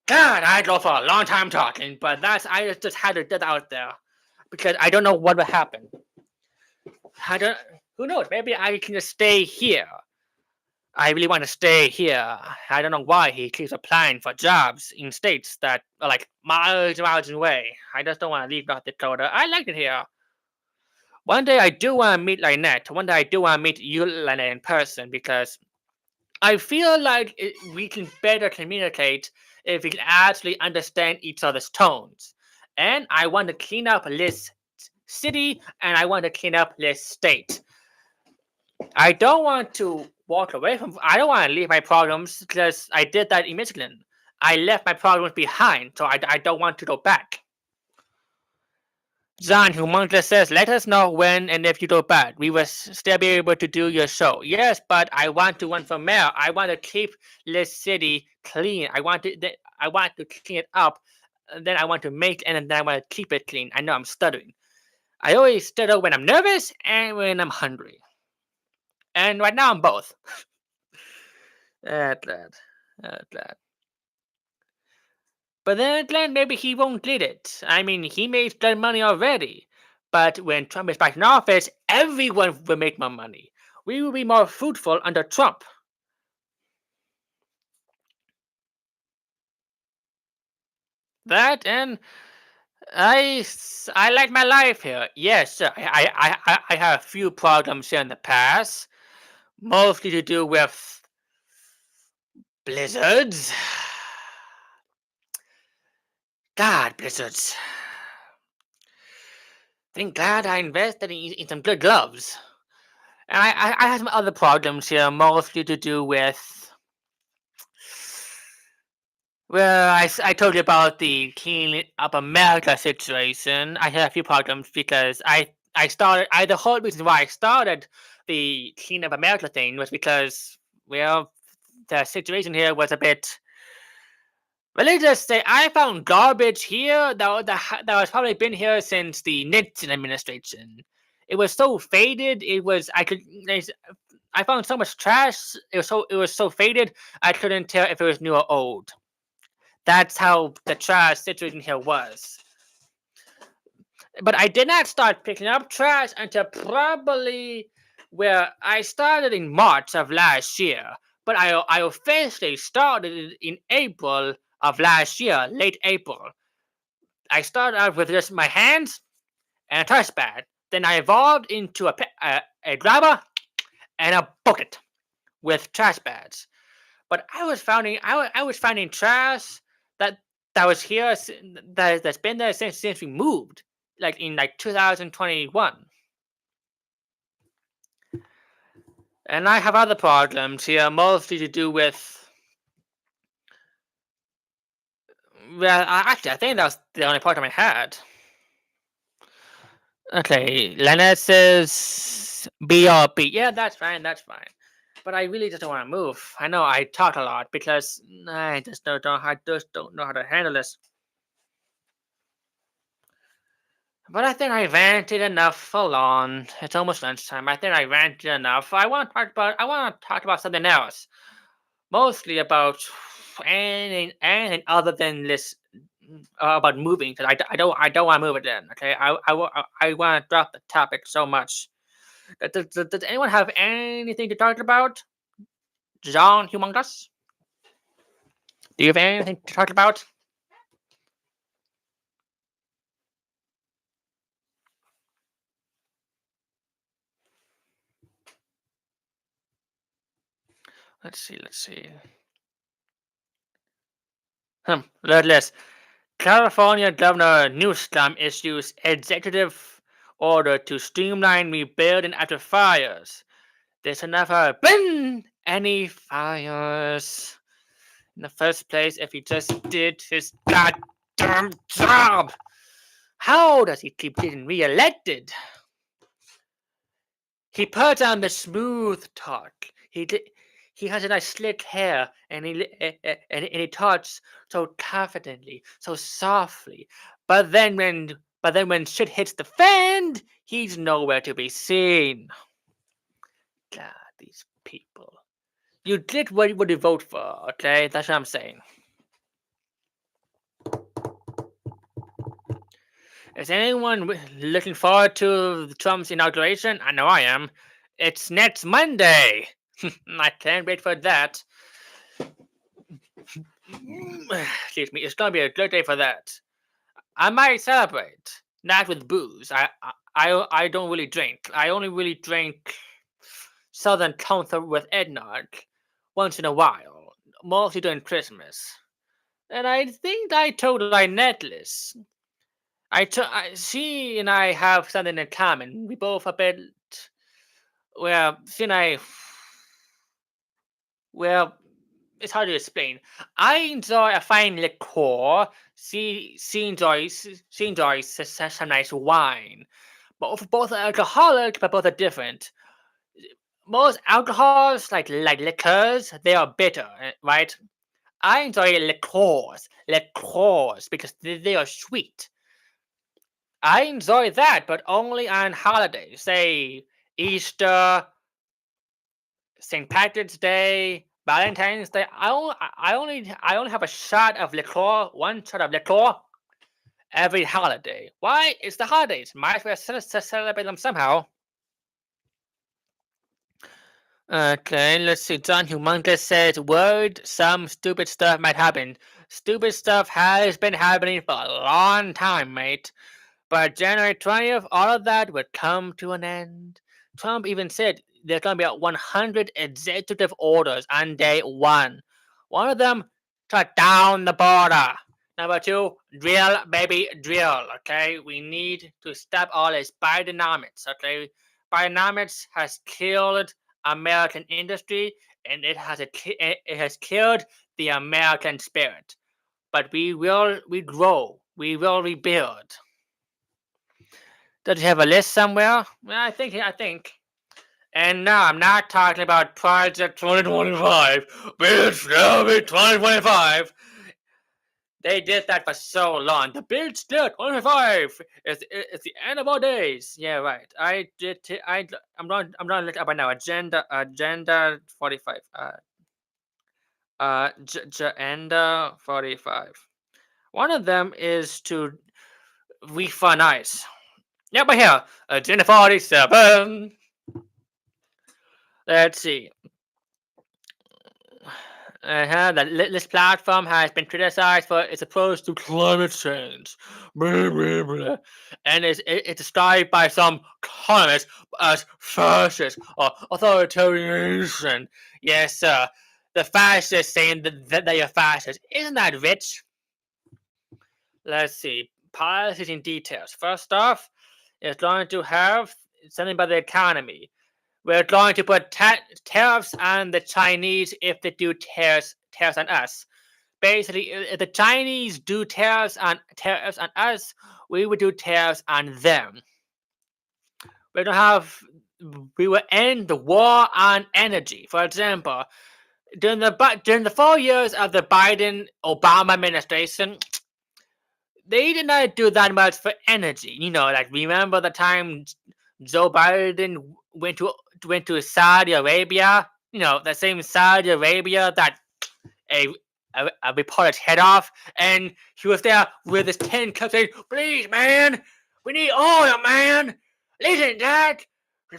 God, I go for a long time talking, but I just had to get that out there because I don't know what will happen. Who knows? Maybe I can just stay here. I really want to stay here. I don't know why he keeps applying for jobs in states that are like miles and miles away. I just don't want to leave North Dakota. I like it here. One day I do want to meet Lynette. One day I do want to meet you, Lynette, in person because I feel like we can better communicate if we can actually understand each other's tones. And I want to clean up this city and I want to clean up this state. I don't want to walk away from. I don't want to leave my problems because I did that in Michigan. I left my problems behind, so I don't want to go back. John Humongous says, let us know when and if you go back. We will still be able to do your show. Yes, but I want to run for mayor. I want to keep this city clean. I want to clean it up. And then I want to make and then I want to keep it clean. I know I'm stuttering. I always stutter when I'm nervous and when I'm hungry. And right now I'm both. Glad. But then again, maybe he won't get it. I mean, he made good money already. But when Trump is back in office, everyone will make more money. We will be more fruitful under Trump. That and I like my life here. Yes, sir. I have a few problems here in the past, mostly to do with blizzards. God, blizzards. Think glad I invested in some good gloves. And I have some other problems here, mostly to do with. Well, I told you about the Clean Up America situation. I had a few problems because the whole reason why I started the Clean Up America thing was because, well, the situation here was a bit. Well, let's just say I found garbage here that was probably been here since the Nixon administration. It was so faded. I found so much trash. It was so faded. I couldn't tell if it was new or old. That's how the trash situation here was. But I did not start picking up trash until probably where I started in March of last year. But I officially started in April of last year, late April. I started out with just my hands and a touchpad. Then I evolved into a grabber and a bucket with trash bags. But I was finding trash that that was here that's been there since we moved, like in 2021. And I have other problems here, mostly to do with. Well, I think that was the only problem I had. Okay, Linus's BRB. Yeah, that's fine. That's fine. But I really just don't want to move. I know I talk a lot because I just don't know how to handle this. But I think I ranted enough for long. It's almost lunchtime. I think I ranted enough. I want to talk about something else. Mostly about anything other than this about moving because I don't want to move again. Okay, I want to drop the topic so much. Does anyone have anything to talk about? John Humongous? Do you have anything to talk about? Let's see. Let's see. Let California Governor Newsom issues executive order to streamline rebuilding after fires. There's never been any fires in the first place if he just did his goddamn job. How does he keep getting reelected? He puts on the smooth talk. He has a nice slick hair, and he talks so confidently, so softly. But then when shit hits the fan, he's nowhere to be seen. God, these people. You did what you vote for, okay? That's what I'm saying. Is anyone looking forward to Trump's inauguration? I know I am. It's next Monday. I can't wait for that. Excuse me. It's gonna be a good day for that. I might celebrate, not with booze. I don't really drink. I only really drink Southern Comfort with eggnog once in a while, mostly during Christmas. And I think I told Lynetteless. She and I have something in common. We both a bit. Well, she and I. Well, it's hard to explain. I enjoy a fine liqueur. She enjoys some nice wine. Both are alcoholic, but both are different. Most alcohols, like liqueurs, they are bitter, right? I enjoy liqueurs because they are sweet. I enjoy that, but only on holidays, say Easter, St. Patrick's Day, Valentine's Day. I only have a shot of liqueur, one shot of liqueur every holiday. Why? It's the holidays. Might as well celebrate them somehow. Okay, let's see. John Humongous says, worried some stupid stuff might happen. Stupid stuff has been happening for a long time, mate. But January 20th, all of that would come to an end. Trump even said there's going to be 100 executive orders on day one. One of them, shut down the border. Number two, drill, baby, drill. Okay, we need to stop all this Bidenomics. Okay, Bidenomics has killed American industry, and it has killed the American spirit. But we grow, we will rebuild. Does he have a list somewhere? Well, I think. And no, I'm not talking about Project 2025. Bitch, now be 2025. They did that for so long. The bitch still 2025. It's the end of our days. Yeah, right. I did. I'm gonna look up right now. Agenda 45. Agenda 45. One of them is to refund ICE. Yeah, but here, Agenda 47. Let's see. This platform has been criticized for its approach to climate change. Blah, blah, blah. And it's described by some economists as fascist or authoritarian. Yes, sir. The fascists saying that they are fascist. Isn't that rich? Let's see. Policies and details. First off, it's going to have something about the economy. We're going to put tariffs on the Chinese if they do tariffs on us. Basically, if the Chinese do tariffs on us, we would do tariffs on them. We don't have. We will end the war on energy. For example, during the 4 years of the Biden-Obama administration, they did not do that much for energy. Like remember the time Joe Biden went to Saudi Arabia. The same Saudi Arabia that a reporter's head off, and he was there with his 10 cups saying, "Please, man, we need oil, man. Listen, Dad.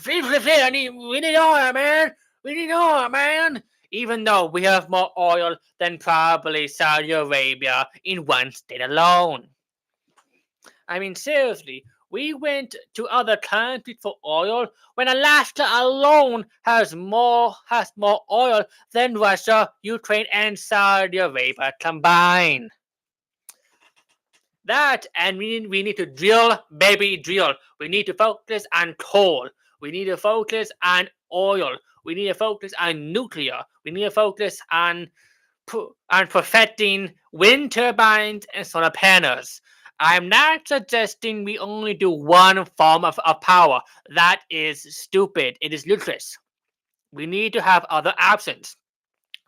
We need oil, man. We need oil, man." Even though we have more oil than probably Saudi Arabia in one state alone. I mean, seriously, we went to other countries for oil when Alaska alone has more oil than Russia, Ukraine, and Saudi Arabia combined. That, and we need to drill, baby, drill. We need to focus on coal. We need to focus on oil. We need to focus on nuclear. We need to focus on perfecting wind turbines and solar panels. I'm not suggesting we only do one form of power. That is stupid. It is ludicrous. We need to have other options.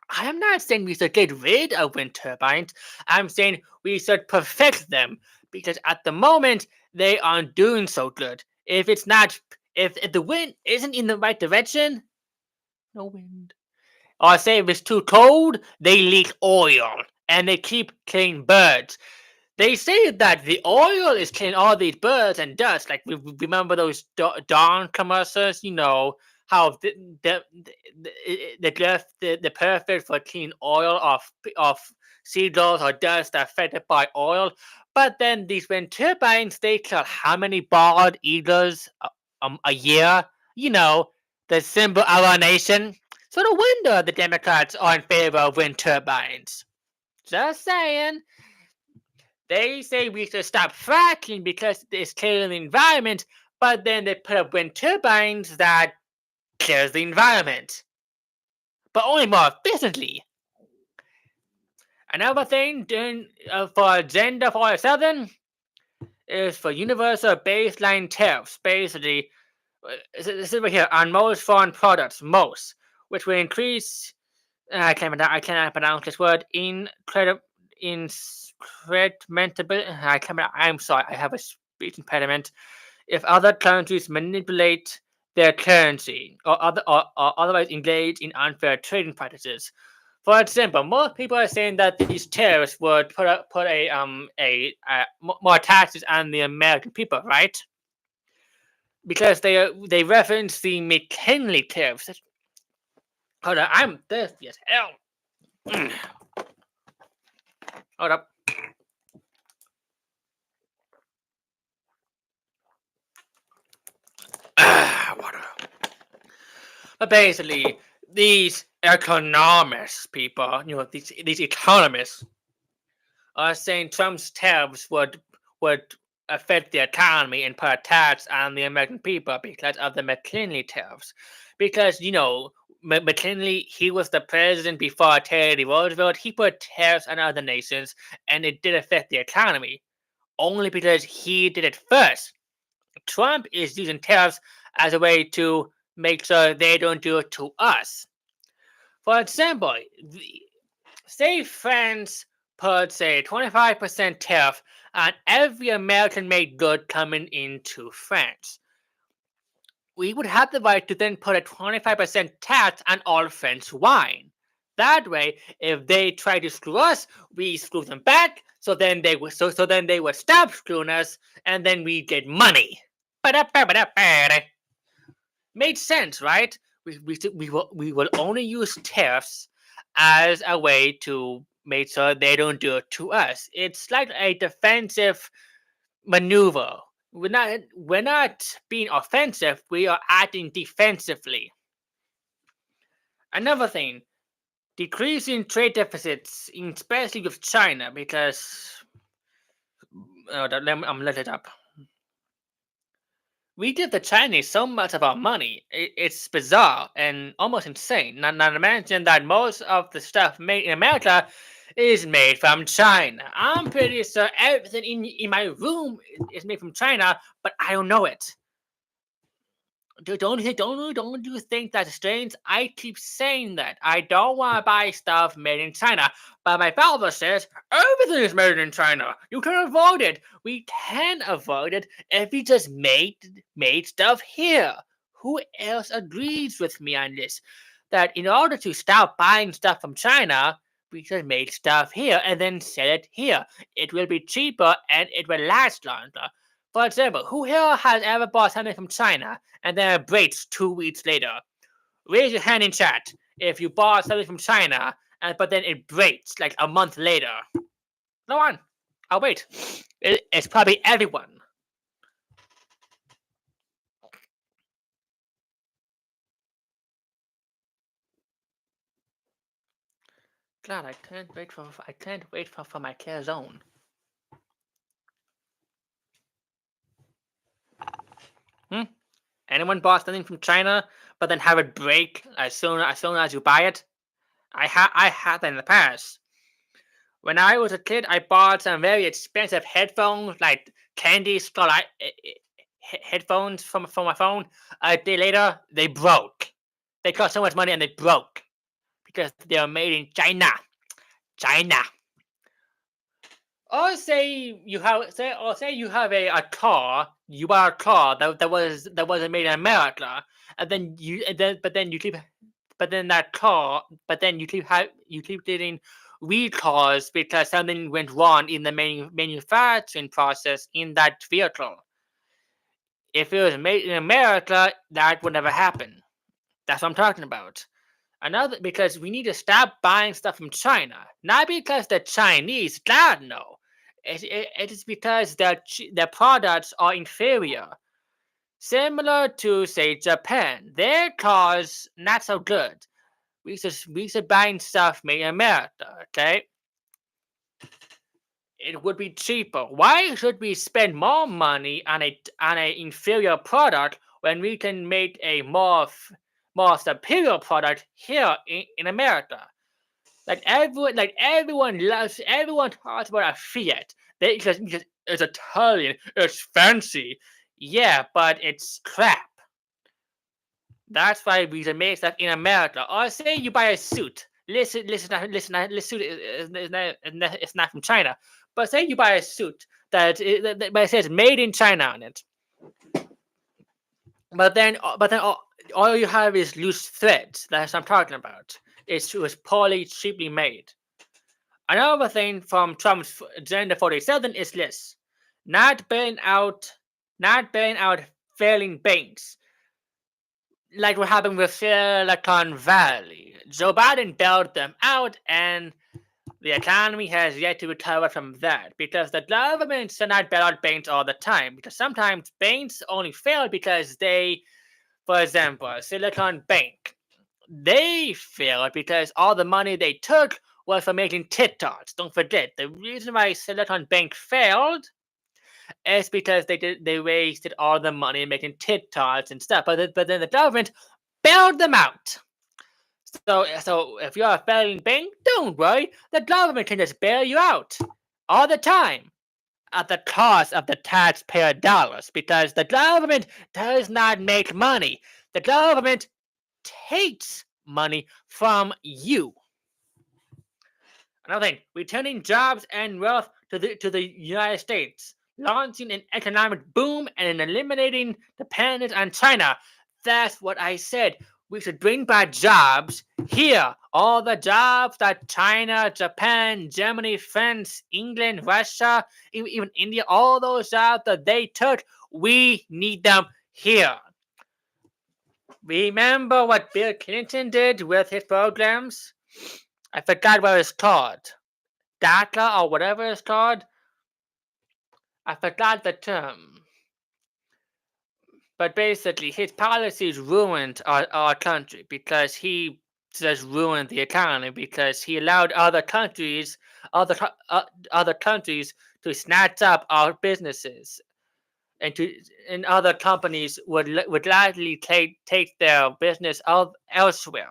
I am not saying we should get rid of wind turbines. I'm saying we should perfect them because at the moment they aren't doing so good. If the wind isn't in the right direction, no wind. Or say if it's too cold, they leak oil and they keep killing birds. They say that the oil is killing all these birds and dust. Like remember those Dawn commercials? How they're perfect for clean oil of seagulls or dust affected by oil. But then these wind turbines, they kill how many bald eagles a year? The symbol of our nation. So no wonder the Democrats are in favor of wind turbines. Just saying. They say we should stop fracking because it's killing the environment, but then they put up wind turbines that kills the environment. But only more efficiently. Another thing for Agenda 47 is for universal baseline tariffs. Basically, this is right here on most foreign products, which will increase. I cannot pronounce this word. I'm sorry, I have a speech impediment. If other countries manipulate their currency or otherwise engage in unfair trading practices. For example, most people are saying that these tariffs would put more taxes on the American people, right? Because they reference the McKinley tariffs. Hold on, I'm thirsty as hell. Hold up. Water. But basically, these economists people, these economists are saying Trump's tariffs would affect the economy and put a tax on the American people because of the McKinley tariffs. Because McKinley, he was the president before Teddy Roosevelt. He put tariffs on other nations, and it did affect the economy only because he did it first. Trump is using tariffs as a way to make sure they don't do it to us. For example, say France put, say, 25% tariff on every American made good coming into France. We would have the right to then put a 25% tax on all French wine. That way, if they try to screw us, we screw them back. So then they would stop screwing us, and then we get money. Made sense, right? We will only use tariffs as a way to make sure they don't do it to us. It's like a defensive maneuver. We're not being offensive. We are acting defensively. Another thing, decreasing trade deficits, especially with China, because I'm let it up. We give the Chinese so much of our money. It's bizarre and almost insane. Not to mention that most of the stuff made in America is made from China. I'm pretty sure everything in my room is made from China, but I don't know it. Don't you think that's strange? I keep saying that. I don't want to buy stuff made in China, but my father says everything is made in China. You can avoid it. We can avoid it if we just made stuff here. Who else agrees with me on this? That in order to stop buying stuff from China, we should make stuff here and then sell it here. It will be cheaper and it will last longer. For example, who here has ever bought something from China and then it breaks 2 weeks later? Raise your hand in chat if you bought something from China but then it breaks like a month later. Go on, I'll wait. It's probably everyone. God, I can't wait for my care zone. Anyone bought something from China but then have it break as soon as you buy it? I had that in the past. When I was a kid, I bought some very expensive headphones, like candy skull headphones from my phone. A day later, they broke. They cost so much money and they broke because they were made in China. China. Or say you have a car. You buy a car that wasn't made in America, and then you keep getting recalls because something went wrong in the manufacturing process in that vehicle. If it was made in America, that would never happen. That's what I'm talking about. Because we need to stop buying stuff from China, not because the Chinese, God no. It is because their products are inferior. Similar to, say, Japan, their cars not so good. We should buy stuff made in America, okay? It would be cheaper. Why should we spend more money on a inferior product when we can make a more superior product here in America? Everyone talks about a Fiat. Because it's Italian, it's fancy. Yeah, but it's crap. That's why we should make stuff in America. Or say you buy a suit. Listen. This suit it's not from China. But say you buy a suit but it says made in China on it. But then all you have is loose threads. That's what I'm talking about. It was poorly, cheaply made. Another thing from Trump's Agenda 47 is this: not bailing out failing banks. like what happened with Silicon Valley. Joe Biden bailed them out, and the economy has yet to recover from that because the government does not bail out banks all the time. Because sometimes banks only fail because they, for example, Silicon Bank, they failed because all the money they took was for making TikToks. Don't forget, the reason why Silicon Bank failed is because they wasted all the money making TikToks and stuff. But then the government bailed them out. So if you're a failing bank, don't worry. The government can just bail you out all the time at the cost of the taxpayer dollars because the government does not make money. The government takes money from you. Another thing, returning jobs and wealth to the United States, launching an economic boom and eliminating dependence on China. That's what I said. We should bring back jobs here. All the jobs that China, Japan, Germany, France, England, Russia, even India, all those jobs that they took, we need them here. Remember what Bill Clinton did with his programs? I forgot what it's called. DACA or whatever it's called. I forgot the term. But basically, his policies ruined our country because he just ruined the economy because he allowed other countries to snatch up our businesses and other companies would gladly take their business elsewhere.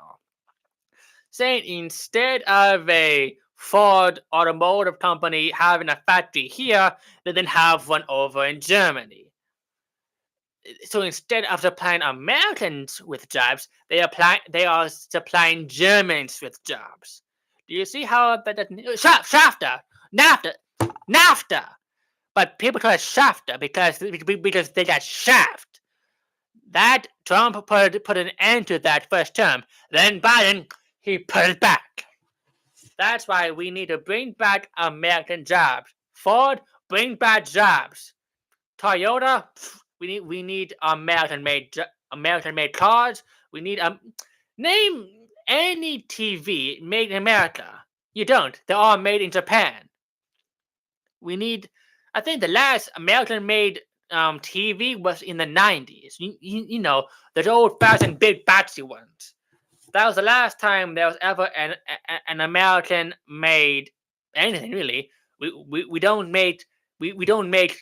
Saying instead of a Ford automotive company having a factory here, they then have one over in Germany. So instead of supplying Americans with jobs, they are supplying Germans with jobs. Do you see how that SAFTA, NAFTA, but people call it SAFTA because they got shaft. That Trump put an end to that first term. Then Biden, he put it back. That's why we need to bring back American jobs. Ford, bring back jobs. Toyota, we need American made cars. We need name any TV made in America. You don't. They're all made in Japan. We need. I think the last American made TV was in the 90s. You know, the old-fashioned big batsy ones. That was the last time there was ever an American made anything really. We don't make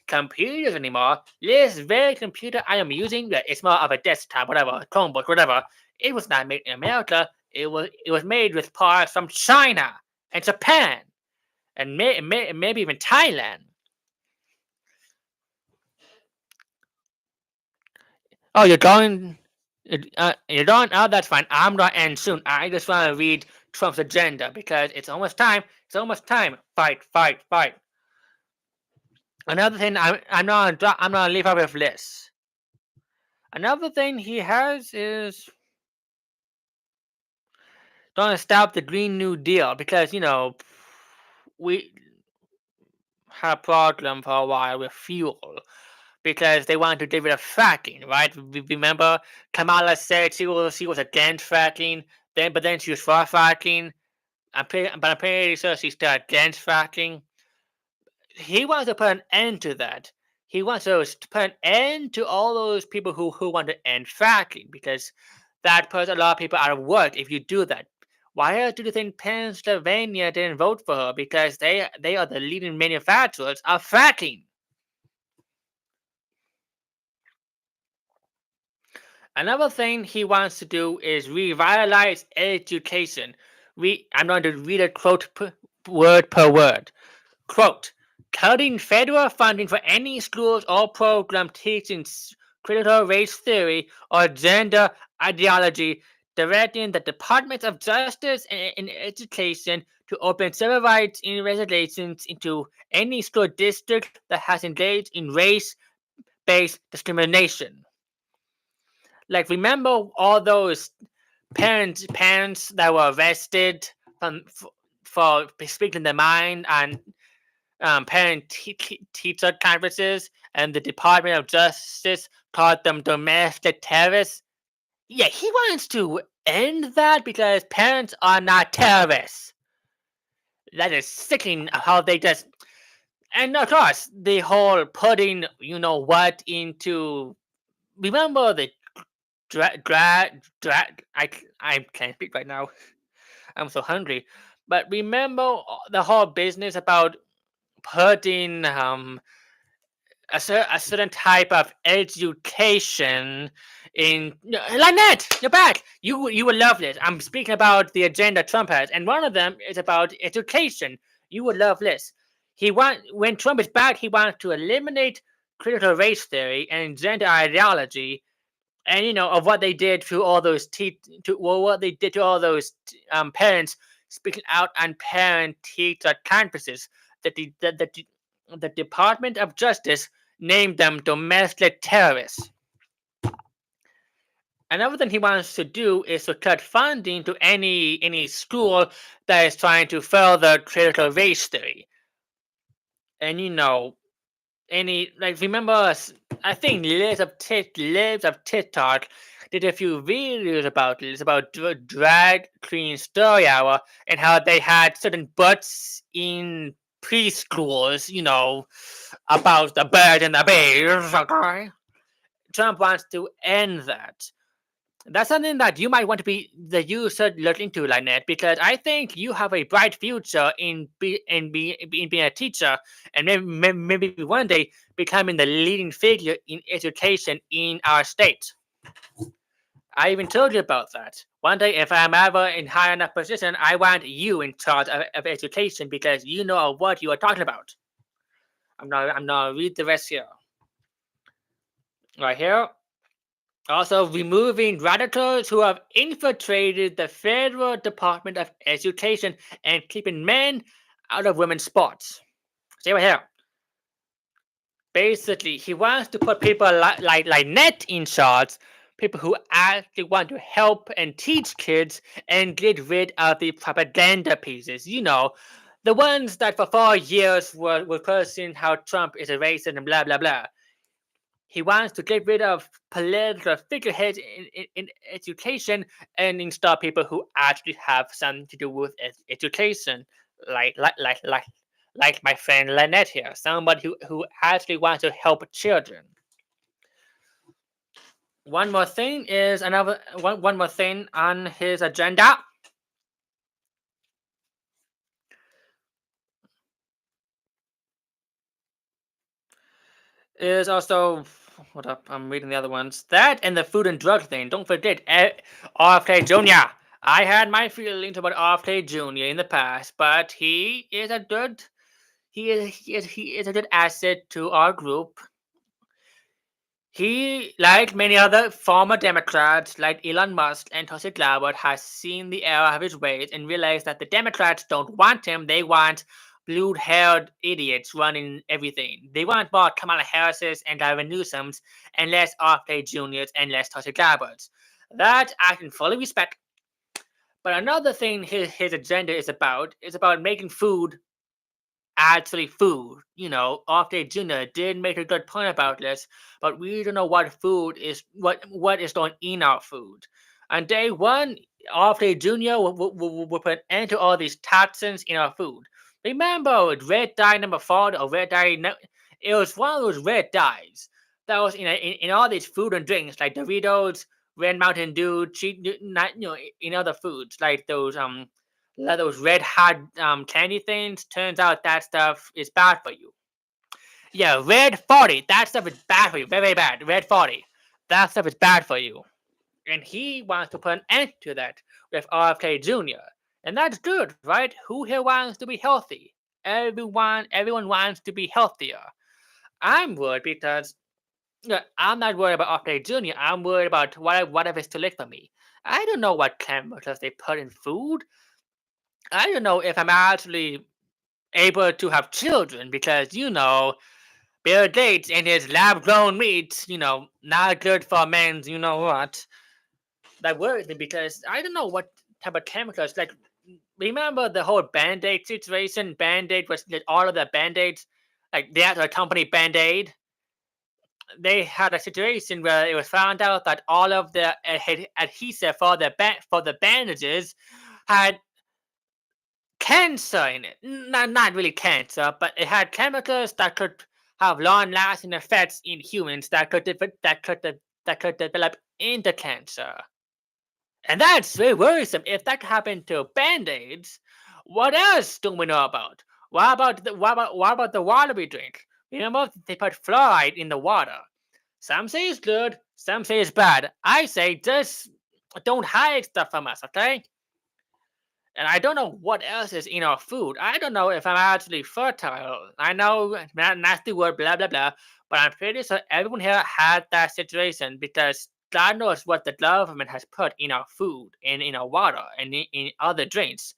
computers anymore. This very computer I am using, it's more of a desktop, whatever, Chromebook, whatever. It was not made in America. It was made with parts from China and Japan, and maybe even Thailand. Oh, you're going. You're going. Oh, that's fine. I'm gonna end soon. I just want to read Trump's agenda because it's almost time. It's almost time. Fight, fight, fight. Another thing I'm gonna leave out with this. Another thing he has is gonna stop the Green New Deal because we had a problem for a while with fuel because they wanted to get rid of fracking, right? Remember Kamala said she was against fracking, but then she was for fracking. I'm pretty sure she's still against fracking. He wants to put an end to that. He wants to put an end to all those people who want to end fracking because that puts a lot of people out of work if you do that. Why do you think Pennsylvania didn't vote for her? Because they are the leading manufacturers of fracking. Another thing he wants to do is revitalize education. I'm going to read a quote word per word. Quote, cutting federal funding for any schools or program teaching critical race theory or gender ideology, directing the Department of Justice and Education to open civil rights investigations into any school district that has engaged in race-based discrimination. Like, remember all those parents that were arrested for speaking their mind on parent-teacher conferences, and the Department of Justice called them domestic terrorists? Yeah, he wants to end that because parents are not terrorists. That is sickening how they just. And of course, the whole putting, what, into. Remember the I can't speak right now. I'm so hungry. But remember the whole business about putting a certain type of education in. Lynette, you're back. You would love this. I'm speaking about the agenda Trump has, and one of them is about education. You would love this. When Trump is back, he wants to eliminate critical race theory and gender ideology, and of what they did to all those what they did to all those parents speaking out on parent teacher campuses. That the Department of Justice named them domestic terrorists. Another thing he wants to do is to cut funding to any school that is trying to further critical race theory. And remember, I think Liz of TikTok did a few videos about this, about drag queen story hour, and how they had certain butts in preschools, about the bird and the bees. Okay, Trump wants to end that. That's something that you should look into, Lynette, because I think you have a bright future in being a teacher, and maybe one day becoming the leading figure in education in our state. I even told you about that. One day, if I'm ever in high enough position, I want you in charge of education because you know what you are talking about. I'm gonna read the rest here. Right here. Also, removing radicals who have infiltrated the Federal Department of Education and keeping men out of women's sports. See right here. Basically, he wants to put people like Net in charge, people who actually want to help and teach kids and get rid of the propaganda pieces. The ones that for 4 years were cursing how Trump is a racist and blah, blah, blah. He wants to get rid of political figureheads in education and install people who actually have something to do with education, like my friend Lynette here, somebody who actually wants to help children. One more thing on his agenda is also. What up? I'm reading the other ones. That and the food and drug thing. Don't forget, RFK Jr. I had my feelings about RFK Jr. in the past, but he is a good asset to our group. He, like many other former Democrats, like Elon Musk and Tulsi Gabbard, has seen the error of his ways and realized that the Democrats don't want him. They want blue-haired idiots running everything. They want more Kamala Harris's and Gavin Newsom's and less RFK Jr.'s and less Tulsi Gabbard's. That I can fully respect. But another thing his agenda is about making food actually food. RFK Jr. did make a good point about this, but we don't know what food is what is going in our food. On day one, RFK Jr. will put an end to all these toxins in our food. Remember red dye number 4 or red dye? It was one of those red dyes that was in all these food and drinks like Doritos, Red Mountain Dew, in other foods like those red hot candy things. Turns out that stuff is bad for you. Yeah, red 40. That stuff is bad for you. Very, very bad. Red 40. That stuff is bad for you. And he wants to put an end to that with RFK Jr. And that's good, right? Who here wants to be healthy? Everyone wants to be healthier. I'm worried because I'm not worried about RFK Jr. I'm worried about what is too late for me. I don't know what chemicals they put in food. I don't know if I'm actually able to have children because, Bill Gates and his lab grown meat, not good for men's, what. That worries me because I don't know what type of chemicals. Like, remember the whole Band Aid situation? Band Aid was all of the Band Aids, like the actual company Band Aid. they had a situation where it was found out that all of the adhesive for the bandages had cancer in it. Not really cancer, but it had chemicals that could have long-lasting effects in humans that could develop into cancer. And that's very worrisome. If that happened to Band-Aids, what else do we know about? What about the water we drink? Remember, they put fluoride in the water. Some say it's good, some say it's bad. I say just don't hide stuff from us, okay? And I don't know what else is in our food. I don't know if I'm actually fertile. I know nasty word, blah blah blah, but I'm pretty sure everyone here had that situation because God knows what the government has put in our food and in our water and in other drinks.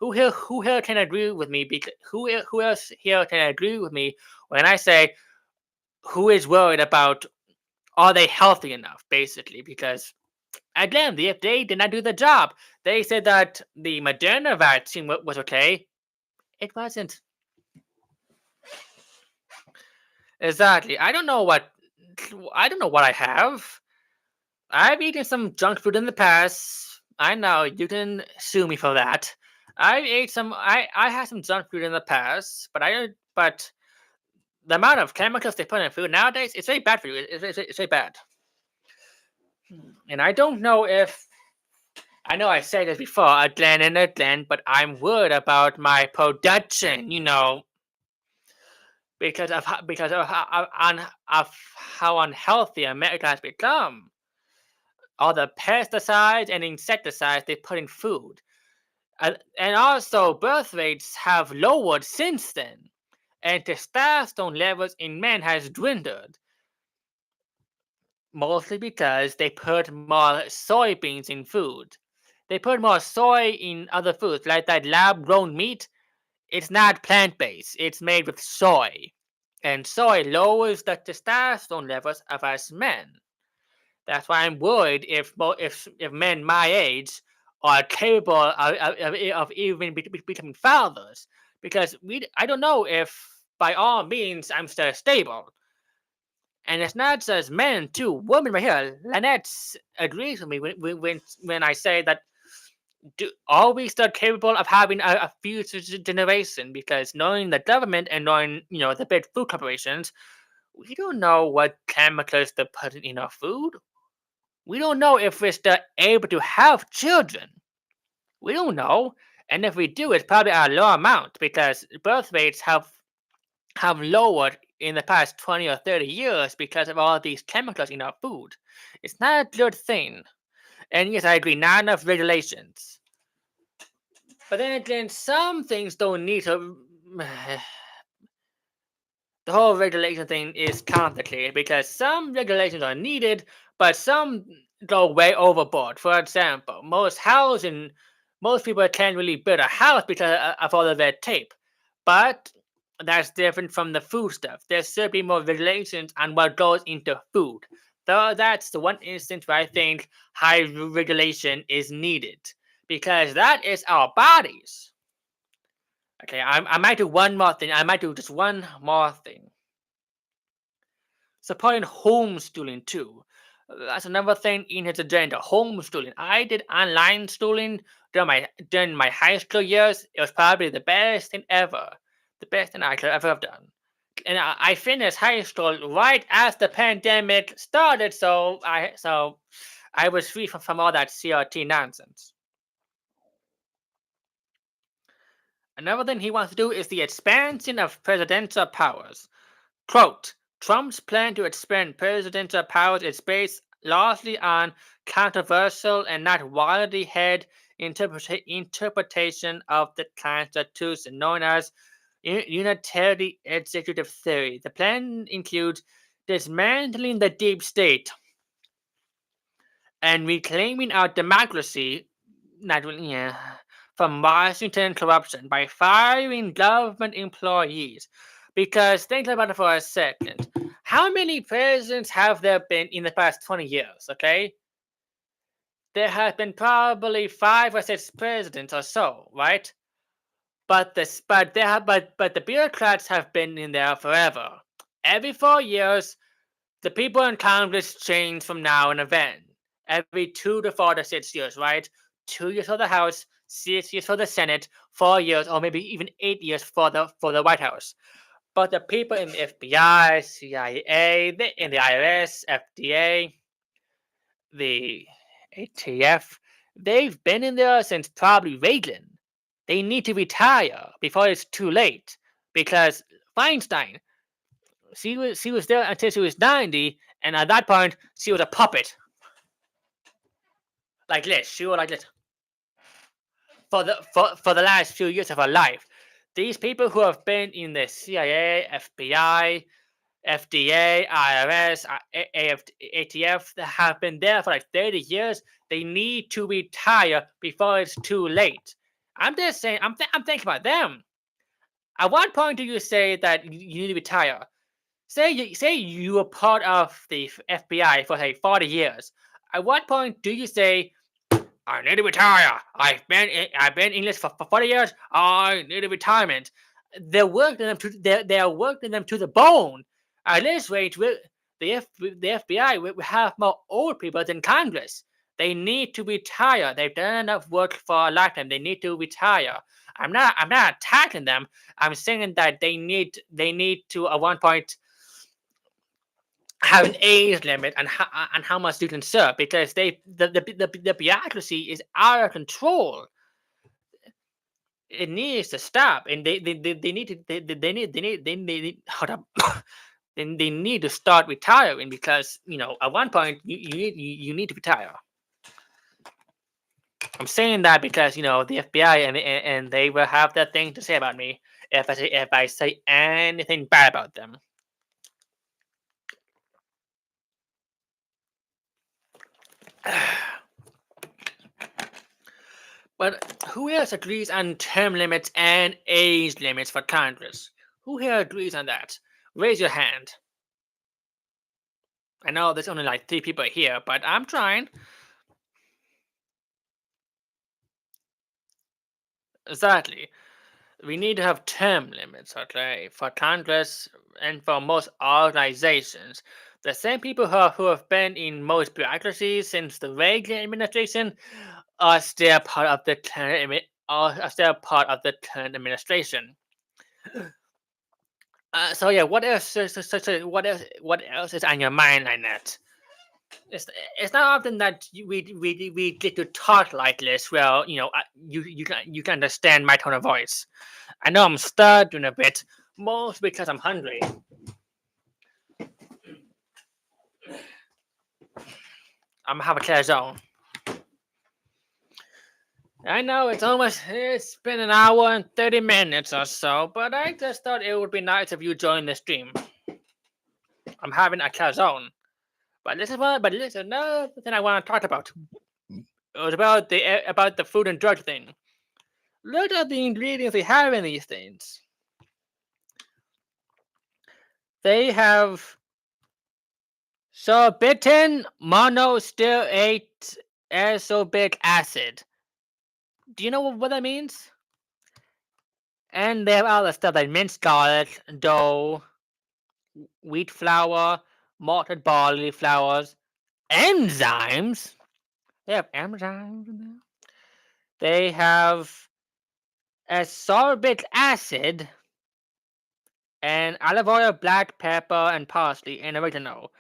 Who here can agree with me? Because who else here can agree with me when I say who is worried about are they healthy enough, basically? Because again, the FDA did not do the job. They said that the Moderna vaccine was okay. It wasn't. Exactly. I don't know what. I don't know what I have. I've eaten some junk food in the past. I know you can sue me for that. I ate some. I had some junk food in the past, but I don't. But the amount of chemicals they put in food nowadays, it's very bad for you. It's very bad. And I don't know if I know I said this before again and again, but I'm worried about my production. Because of how unhealthy America has become. All the pesticides and insecticides they put in food, and also birth rates have lowered since then, and testosterone levels in men has dwindled. Mostly because they put more soybeans in food. They put more soy in other foods, like that lab grown meat. It's not plant based, it's made with soy. And soy lowers the testosterone levels of us men. That's why I'm worried if men my age are capable of even becoming fathers. Because I don't know if by all means I'm still stable. And it's not just men too. Women right here. Lynette agrees with me when I say that are we still capable of having a future generation? Because knowing the government and knowing the big food corporations, we don't know what chemicals they're putting in our food. We don't know if we're still able to have children. We don't know. And if we do, it's probably a low amount because birth rates have lowered in the past 20 or 30 years because of all these chemicals in our food. It's not a good thing. And yes, I agree, not enough regulations. But then again, some things don't need to. The whole regulation thing is complicated because some regulations are needed, but some go way overboard. For example, most people can't really build a house because of all the red tape. But that's different from the food stuff. There's certainly more regulations on what goes into food. So that's the one instance where I think high regulation is needed because that is our bodies. Okay, I might do one more thing. I might do just one more thing. Supporting homeschooling too. That's another thing in his agenda. Homeschooling. I did online schooling during my high school years. It was probably the best thing ever. The best thing I could ever have done. And I finished high school right as the pandemic started, so I was free from all that CRT nonsense. Another thing he wants to do is the expansion of presidential powers. Quote, Trump's plan to expand presidential powers is based largely on controversial and not widely held interpretation of the Constitution, known as unitary executive theory. The plan includes dismantling the deep state and reclaiming our democracy, from Washington corruption by firing government employees. Because think about it for a second. How many presidents have there been in the past 20 years? Okay, there have been probably 5 or 6 presidents or so, right? But the bureaucrats have been in there forever. Every 4 years, the people in Congress change from now and then. Every 2 to 4 to 6 years, right? 2 years for the House, 6 years for the Senate, 4 years, or maybe even 8 years for the White House. But the people in the FBI, CIA, in the IRS, FDA, the ATF, they've been in there since probably Reagan. They need to retire before it's too late. Because Feinstein, she was there until she was 90, and at that point, she was a puppet. Like this. She was like this for the last few years of her life. These people who have been in the CIA, FBI, FDA, IRS, ATF, that have been there for like 30 years, they need to retire before it's too late. I'm just saying, I'm thinking about them. At what point do you say that you need to retire? Say you were part of the FBI for say 40 years. At what point do you say, I need to retire? I've been in this for 40 years. I need a retirement. They're working them to they're working them to the bone. At this rate, the FBI will have more old people than Congress. They need to retire. They've done enough work for a lifetime. They need to retire. I'm not attacking them. I'm saying that they need to at one point have an age limit and how much you can serve, because the bureaucracy is out of control. It needs to stop, and they need to they need hold up. Then they need to start retiring, because at one point you need to retire. I'm saying that because the FBI and they will have that thing to say about me if I say anything bad about them. But who else agrees on term limits and age limits for Congress? Who here agrees on that? Raise your hand. I know there's only like 3 people here, but I'm trying. Exactly. We need to have term limits, okay, for Congress and for most organizations. The same people who have been in most bureaucracies since the Reagan administration are still part of the current administration. So yeah, what else? What else is on your mind, Lynette? It's not often that we get to talk like this. Well, you can understand my tone of voice. I know I'm stuttering a bit, mostly because I'm hungry. I'm gonna have a calzone. I know it's been an hour and 30 minutes or so, but I just thought it would be nice if you joined the stream. I'm having a calzone. But this is another thing I want to talk about. It was about the food and drug thing. Look at the ingredients they have in these things. They have sorbitan monostearate azobic acid. Do you know what that means? And they have other stuff like minced garlic, dough, wheat flour, malted barley flours, enzymes. They have enzymes in there. They have ascorbic acid and olive oil, black pepper, and parsley and oregano.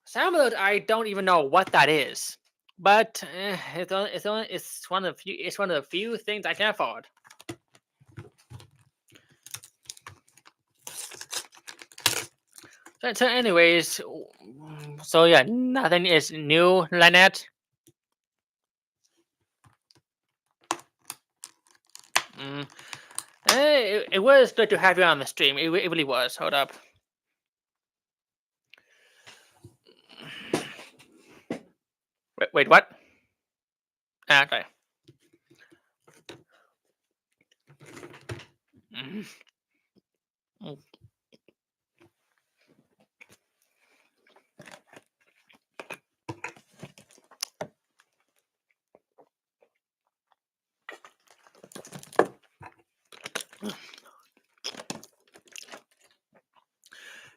Some of those I don't even know what that is, but it's one of the few things I can afford. So anyways, so yeah, nothing is new, Lynette. It was good to have you on the stream. It really was. Hold up. Wait, what? Okay.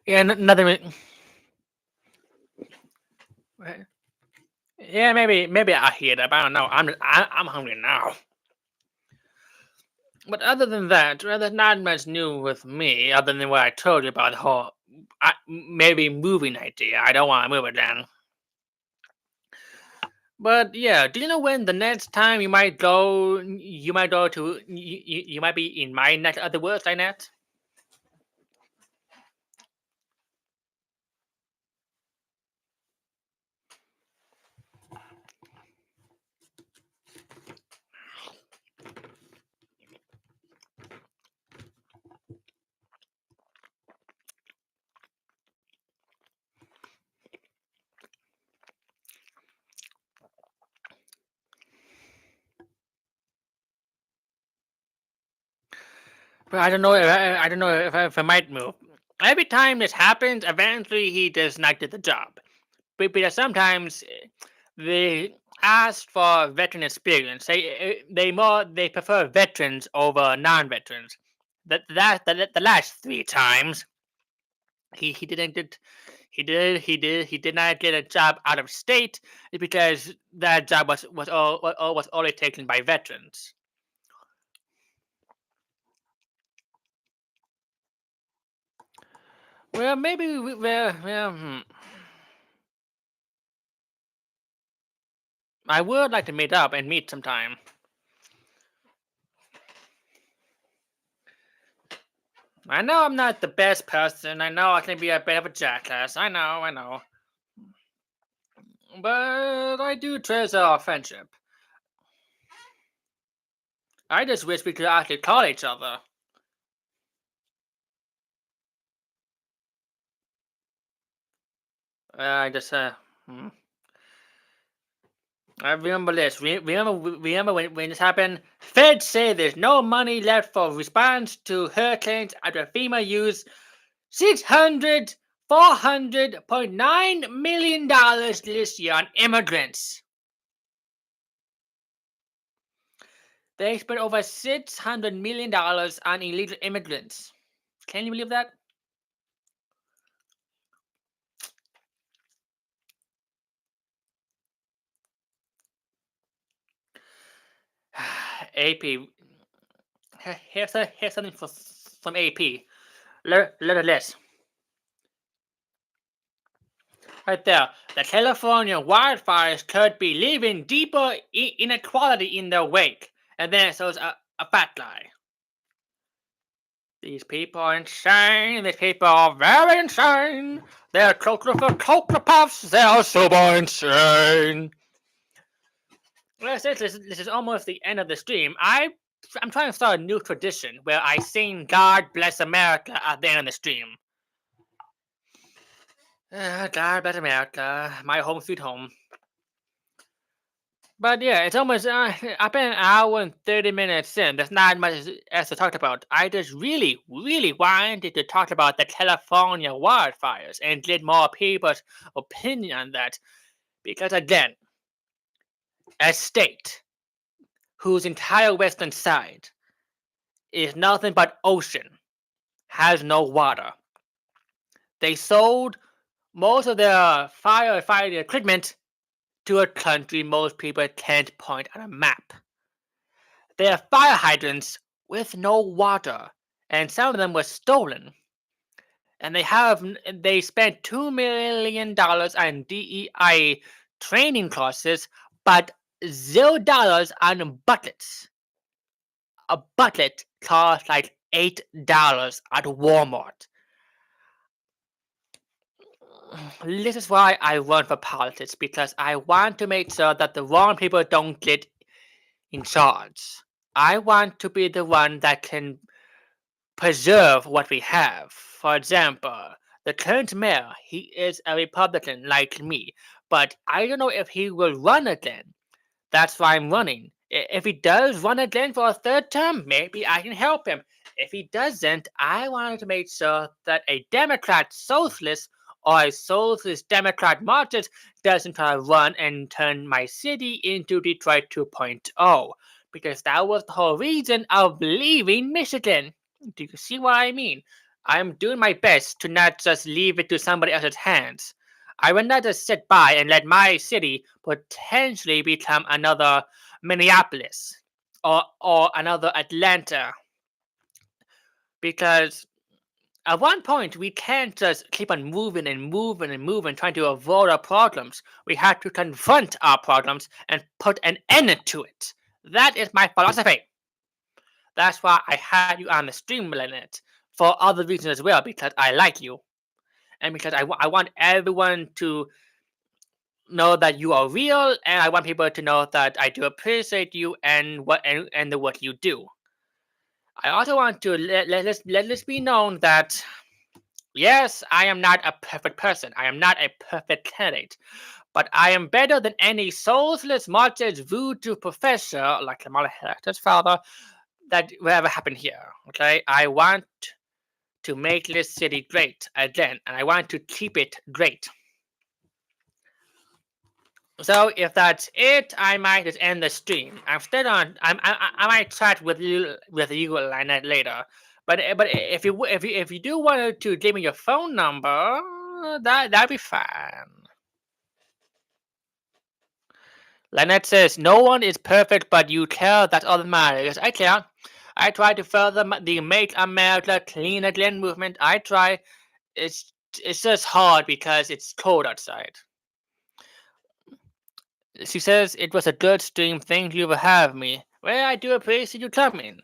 Yeah, nothing. Yeah, maybe I hear that, but I don't know. I'm hungry now. But other than that, there's not much new with me, other than what I told you about the whole maybe moving idea. I don't want to move it then. But yeah, do you know when the next time you might go? You might go to. You might be in my neck of the woods like that. But I don't know. I don't know if I might move. Every time this happens, eventually he does not get the job. Because sometimes they ask for veteran experience. They prefer veterans over non-veterans. The last 3 times he didn't get he did not get a job out of state because that job was only taken by veterans. Well, maybe I would like to meet up and meet sometime. I know I'm not the best person. I know I can be a bit of a jackass. I know. But I do treasure our friendship. I just wish we could actually call each other. I just, hmm. I remember this. Remember when this happened? Feds say there's no money left for response to hurricanes after FEMA used 400.9 million dollars this year on immigrants. They spent over $600 million on illegal immigrants. Can you believe that? AP. Here's something from AP. Look at this. Right there. The California wildfires could be leaving deeper inequality in their wake. And then it shows a fat guy. These people are insane. These people are very insane. They're chocolate for Cocoa Puffs. They are super insane. Well, this is almost the end of the stream. I'm trying to start a new tradition where I sing God Bless America at the end of the stream. God bless America, my home sweet home. But yeah, it's almost, I've been an hour and 30 minutes in. There's not much else to talk about. I just really wanted to talk about the California wildfires and get more people's opinion on that. Because again, a state whose entire western side is nothing but ocean, has no water. They sold most of their firefighting equipment to a country most people can't point on a map. They have fire hydrants with no water, and some of them were stolen. And they spent $2 million on DEI training courses, but $0 on buckets. A bucket costs like $8 at Walmart. This is why I run for politics, because I want to make sure that the wrong people don't get in charge. I want to be the one that can preserve what we have. For example, the current mayor, he is a Republican like me, but I don't know if he will run again. That's why I'm running. If he does run again for a third term, maybe I can help him. If he doesn't, I wanted to make sure that a Democrat socialist or a socialist Democrat Marxist doesn't try to run and turn my city into Detroit 2.0. Because that was the whole reason of leaving Michigan. Do you see what I mean? I'm doing my best to not just leave it to somebody else's hands. I will not just sit by and let my city potentially become another Minneapolis or another Atlanta. Because at one point, we can't just keep on moving and moving and moving, trying to avoid our problems. We have to confront our problems and put an end to it. That is my philosophy. That's why I had you on the stream, Lynette, for other reasons as well, because I like you. And because I want everyone to know that you are real, and I want people to know that I do appreciate you and the work you do. I also want to let this be known that yes, I am not a perfect person. I am not a perfect candidate. But I am better than any soulless Marxist voodoo professor like Kamala Harris's father that will ever happen here. Okay? I want to make this city great again, and I want to keep it great. So if that's it, I might just end the stream. I'm still on. I might chat with you Lynette later. But if you do want to give me your phone number, that'd be fine. Lynette says no one is perfect, but you care. That's all that matters. I care. I try to further the Make America Clean Again movement. I try. It's just hard because it's cold outside. She says it was a good stream. Thank you for having me. Well, I do appreciate you coming.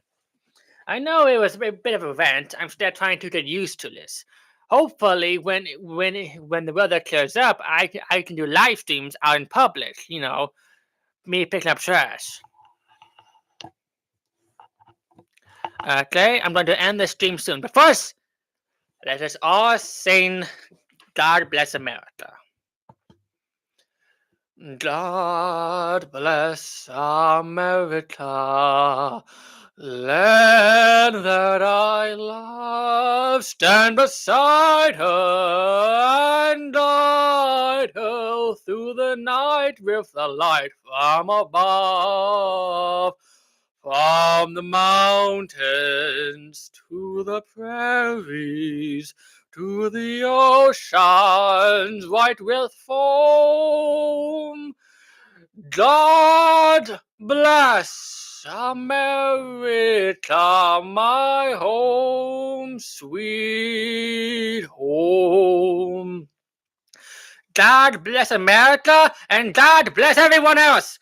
I know it was a bit of a rant. I'm still trying to get used to this. Hopefully, when the weather clears up, I can do live streams out in public. You know, me picking up trash. Okay, I'm going to end the stream soon. But first, let us all sing God Bless America. God bless America, land that I love. Stand beside her and guide her through the night with the light from above. From the mountains to the prairies, to the oceans white with foam. God bless America, my home, sweet home. God bless America, and God bless everyone else.